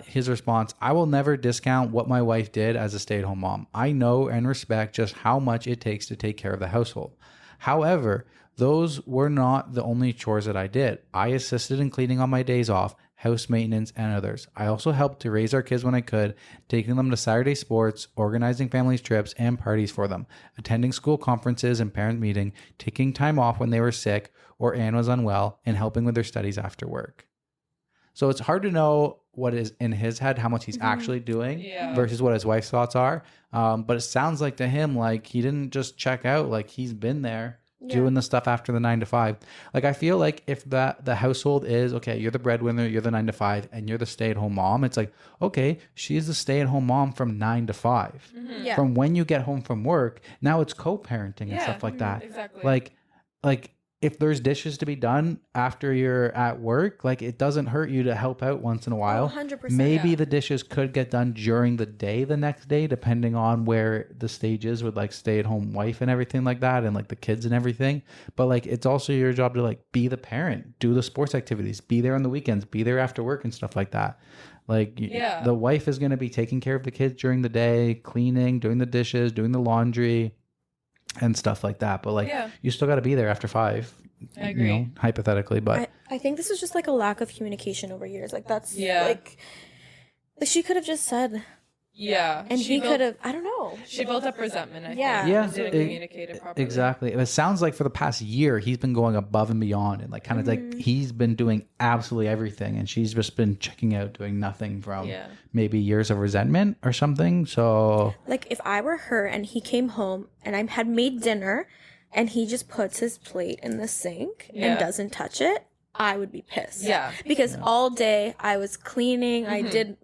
His response, I will never discount what my wife did as a stay-at-home mom. I know and respect just how much it takes to take care of the household. However, those were not the only chores that I did. I assisted in cleaning on my days off, house maintenance, and others. I also helped to raise our kids when I could, taking them to Saturday sports, organizing families trips and parties for them, attending school conferences and parent meeting, taking time off when they were sick or Anne was unwell, and helping with their studies after work. So it's hard to know what is in his head, how much he's actually doing versus what his wife's thoughts are. But it sounds like to him, like he didn't just check out, like he's been there doing the stuff after the 9 to 5. Like I feel like if the household is, okay, you're the breadwinner, you're the 9 to 5, and you're the stay-at-home mom, it's like, okay, she's the stay-at-home mom from 9 to 5. From when you get home from work, now it's co-parenting and stuff like that. Exactly. Like if there's dishes to be done after you're at work, like it doesn't hurt you to help out once in a while. 100%. Maybe the dishes could get done during the day the next day, depending on where the stage is with like stay-at-home wife and everything like that, and like the kids and everything. But like it's also your job to like be the parent, do the sports activities, be there on the weekends, be there after work and stuff like that. Like the wife is going to be taking care of the kids during the day, cleaning, doing the dishes, doing the laundry and stuff like that. But like you still got to be there after 5. I agree. You know, hypothetically. But I think this was just like a lack of communication over years. Like that's like she could have just said and he could have, I don't know. She built up resentment, I think. Yeah. Didn't communicate it properly. Exactly. It sounds like for the past year, he's been going above and beyond and like kind of like he's been doing absolutely everything. And she's just been checking out, doing nothing from maybe years of resentment or something. So like if I were her and he came home and I had made dinner and he just puts his plate in the sink and doesn't touch it, I would be pissed. Yeah. Because all day I was cleaning, I did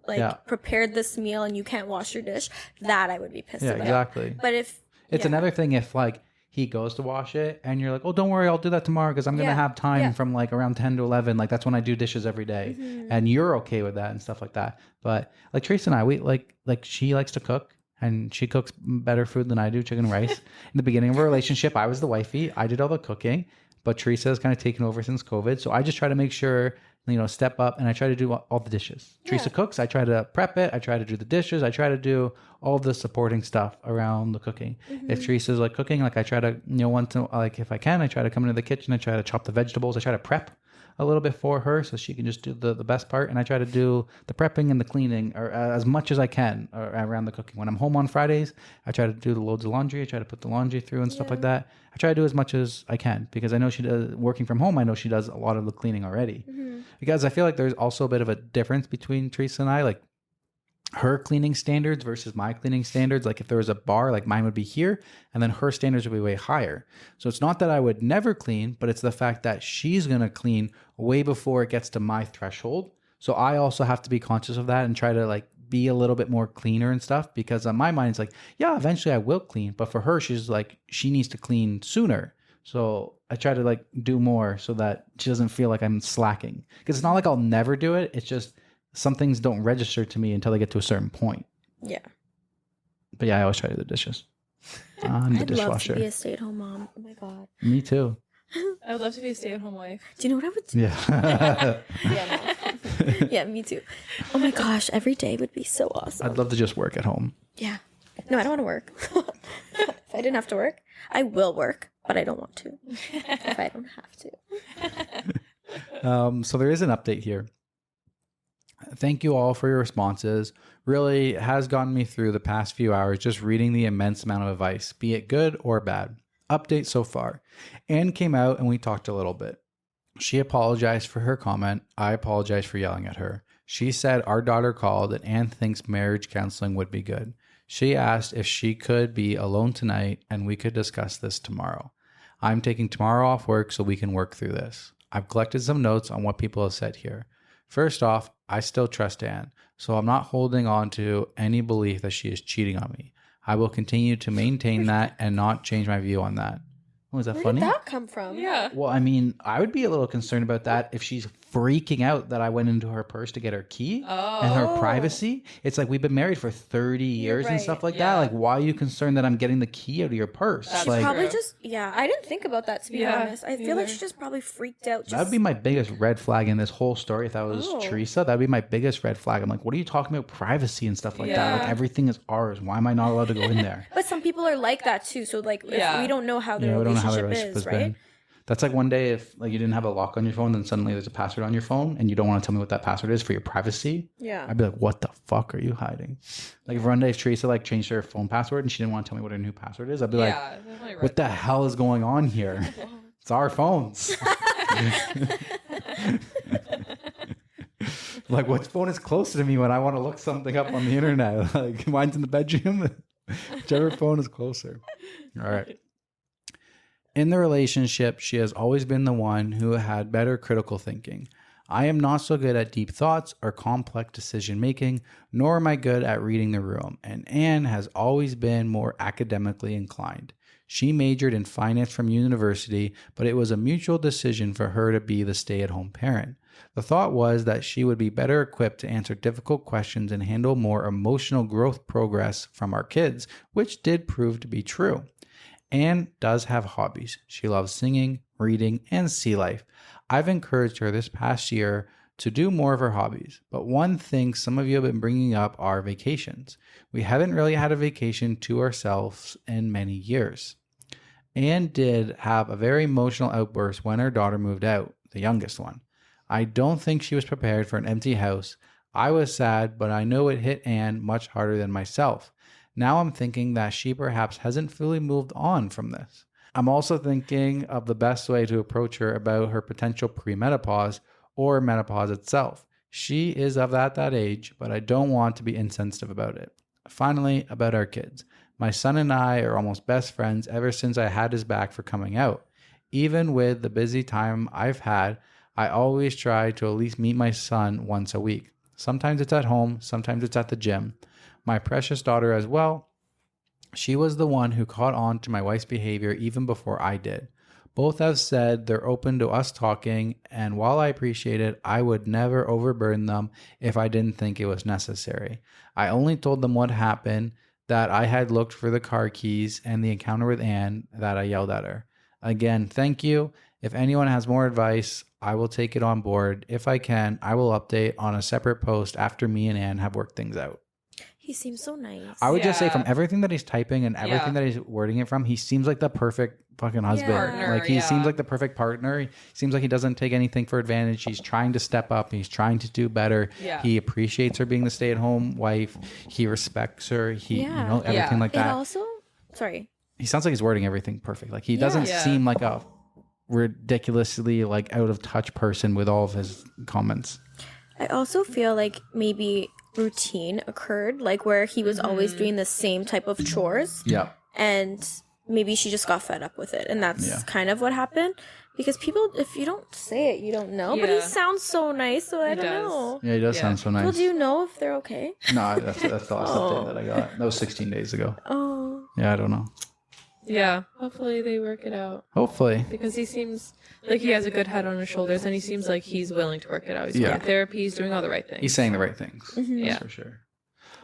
prepared this meal and you can't wash your dish. That I would be pissed about. Exactly. But if it's another thing if like he goes to wash it and you're like, oh, don't worry, I'll do that tomorrow because I'm going to have time from like around 10 to 11. Like that's when I do dishes every day. And you're okay with that and stuff like that. But like Teresa and I, we like she likes to cook. And she cooks better food than I do, chicken and rice. In the beginning of our relationship, I was the wifey. I did all the cooking. But Teresa has kind of taken over since COVID. So I just try to make sure, you know, step up and I try to do all the dishes. Teresa cooks. I try to prep it. I try to do the dishes. I try to do all the supporting stuff around the cooking. If Teresa's like cooking, like I try to, you know, like if I can, I try to come into the kitchen. I try to chop the vegetables. I try to prep a little bit for her so she can just do the best part. And I try to do the prepping and the cleaning or as much as I can around the cooking. When I'm home on Fridays, I try to do the loads of laundry. I try to put the laundry through and stuff like that. I try to do as much as I can because I know she does, working from home, I know she does a lot of the cleaning already. Because I feel like there's also a bit of a difference between Teresa and I. Like her cleaning standards versus my cleaning standards. Like if there was a bar, like mine would be here and then her standards would be way higher. So it's not that I would never clean, but it's the fact that she's going to clean way before it gets to my threshold. So I also have to be conscious of that and try to like be a little bit more cleaner and stuff because on my mind, it's like, yeah, eventually I will clean. But for her, she's like, she needs to clean sooner. So I try to like do more so that she doesn't feel like I'm slacking because it's not like I'll never do it. It's just, some things don't register to me until they get to a certain point. Yeah. But yeah, I always try to do the dishes. I'm the dishwasher. I'd love to be a stay-at-home mom. Oh my God. Me too. I would love to be a stay-at-home wife. Do you know what I would do? Yeah. Yeah, me too. Oh my gosh, every day would be so awesome. I'd love to just work at home. Yeah. No, I don't want to work. If I didn't have to work, I will work, but I don't want to. If I don't have to. So there is an update here. Thank you all for your responses. Really has gotten me through the past few hours just reading the immense amount of advice, be it good or bad. Update so far. Anne came out and we talked a little bit. She apologized for her comment. I apologized for yelling at her. She said our daughter called and Anne thinks marriage counseling would be good. She asked if she could be alone tonight and we could discuss this tomorrow. I'm taking tomorrow off work so we can work through this. I've collected some notes on what people have said here. First off, I still trust Anne, so I'm not holding on to any belief that she is cheating on me. I will continue to maintain that and not change my view on that. Was that funny? Where did that come from? Yeah. Well, I mean, I would be a little concerned about that if she's freaking out that I went into her purse to get her key and her privacy. It's like we've been married for 30 years and stuff like that. Like, why are you concerned that I'm getting the key out of your purse? She's like, probably just, I didn't think about that, to be honest. I feel like she just probably freaked out. That would be my biggest red flag in this whole story. If that was Teresa, that would be my biggest red flag. I'm like, what are you talking about privacy and stuff like that? Like, everything is ours. Why am I not allowed to go in there? But some people are like that too. So like, if we don't know how their relationship is, right? That's like one day if like you didn't have a lock on your phone, then suddenly there's a password on your phone and you don't want to tell me what that password is for your privacy. Yeah. I'd be like, what the fuck are you hiding? Like if one day if Teresa like changed her phone password and she didn't want to tell me what her new password is, I'd be like, what the hell is going on here? It's our phones. Like, what phone is closer to me when I want to look something up on the internet? Like, mine's in the bedroom. Whichever phone is closer. All right. In the relationship, she has always been the one who had better critical thinking. I am not so good at deep thoughts or complex decision making, nor am I good at reading the room. And Anne has always been more academically inclined. She majored in finance from university, but it was a mutual decision for her to be the stay-at-home parent. The thought was that she would be better equipped to answer difficult questions and handle more emotional growth progress from our kids, which did prove to be true. Anne does have hobbies. She loves singing, reading, and sea life. I've encouraged her this past year to do more of her hobbies, but one thing some of you have been bringing up are vacations. We haven't really had a vacation to ourselves in many years. Anne did have a very emotional outburst when her daughter moved out, the youngest one. I don't think she was prepared for an empty house. I was sad, but I know it hit Anne much harder than myself. Now I'm thinking that she perhaps hasn't fully moved on from this. I'm also thinking of the best way to approach her about her potential premenopause or menopause itself. She is of that age, but I don't want to be insensitive about it. Finally, about our kids. My son and I are almost best friends ever since I had his back for coming out. Even with the busy time I've had, I always try to at least meet my son once a week. Sometimes it's at home, sometimes it's at the gym. My precious daughter as well. She was the one who caught on to my wife's behavior even before I did. Both have said they're open to us talking, and while I appreciate it, I would never overburden them if I didn't think it was necessary. I only told them what happened, that I had looked for the car keys and the encounter with Anne, that I yelled at her. Again, thank you. If anyone has more advice, I will take it on board. If I can, I will update on a separate post after me and Anne have worked things out. He seems so nice. I would just say from everything that he's typing and everything that he's wording it from, he seems like the perfect fucking husband. Partner, like he seems like the perfect partner. He seems like he doesn't take anything for advantage. He's trying to step up. He's trying to do better. Yeah. He appreciates her being the stay-at-home wife. He respects her. He, you know, everything like that. And also, sorry. He sounds like he's wording everything perfect. Like he doesn't seem like a ridiculously like out of touch person with all of his comments. I also feel like maybe routine occurred, like where he was always doing the same type of chores. Yeah. And maybe she just got fed up with it. And that's kind of what happened. Because people, if you don't say it, you don't know. But he sounds so nice, so I don't know. Yeah, he does sound so nice. Well, do you know if they're okay? No, that's the last update that I got. That was 16 days ago. Oh. Yeah, I don't know. Yeah, hopefully they work it out. Hopefully. Because he seems like he has a good head on his shoulders, and he seems like he's willing to work it out. He's going to therapy, he's doing all the right things. He's saying the right things. Mm-hmm. That's for sure.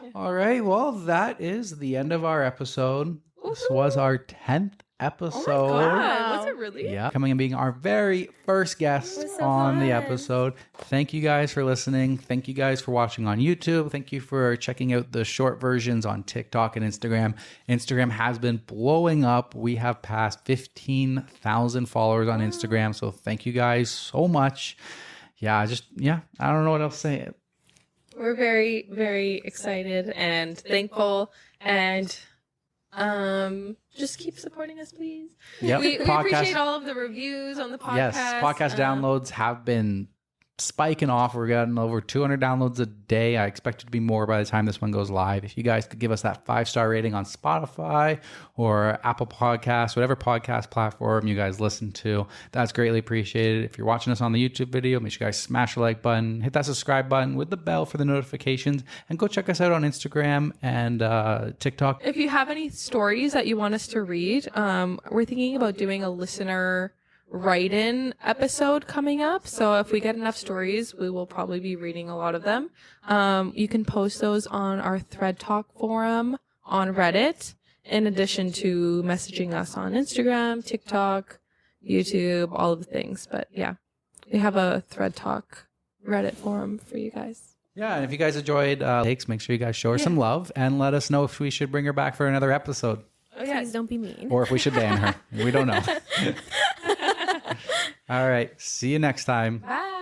Yeah. All right, well, that is the end of our episode. This was our 10th episode. Oh my God, was it really? Yeah, coming and being our very first guest on the episode. Thank you guys for listening. Thank you guys for watching on YouTube. Thank you for checking out the short versions on TikTok and Instagram. Instagram has been blowing up. We have passed 15,000 followers on Instagram. So thank you guys so much. I don't know what else to say. We're very, very excited and thankful, and just keep supporting us, please. Yep. We appreciate all of the reviews on the podcast. Yes, podcast downloads have been spiking off. We're getting over 200 downloads a day. I expect it to be more by the time this one goes live. If you guys could give us that 5-star rating on Spotify or Apple Podcasts, whatever podcast platform you guys listen to, that's greatly appreciated. If you're watching us on the YouTube video, make sure you guys smash the like button, hit that subscribe button with the bell for the notifications, and go check us out on Instagram and TikTok. If you have any stories that you want us to read, we're thinking about doing a listener write-in episode coming up. So if we get enough stories, we will probably be reading a lot of them. You can post those on our ThreadTalk forum on Reddit, in addition to messaging us on Instagram, TikTok, YouTube, all of the things. But yeah, we have a ThreadTalk Reddit forum for you guys. Yeah, and if you guys enjoyed takes, make sure you guys show her some love and let us know if we should bring her back for another episode. Please don't be mean. Or if we should ban her. We don't know. All right. See you next time. Bye.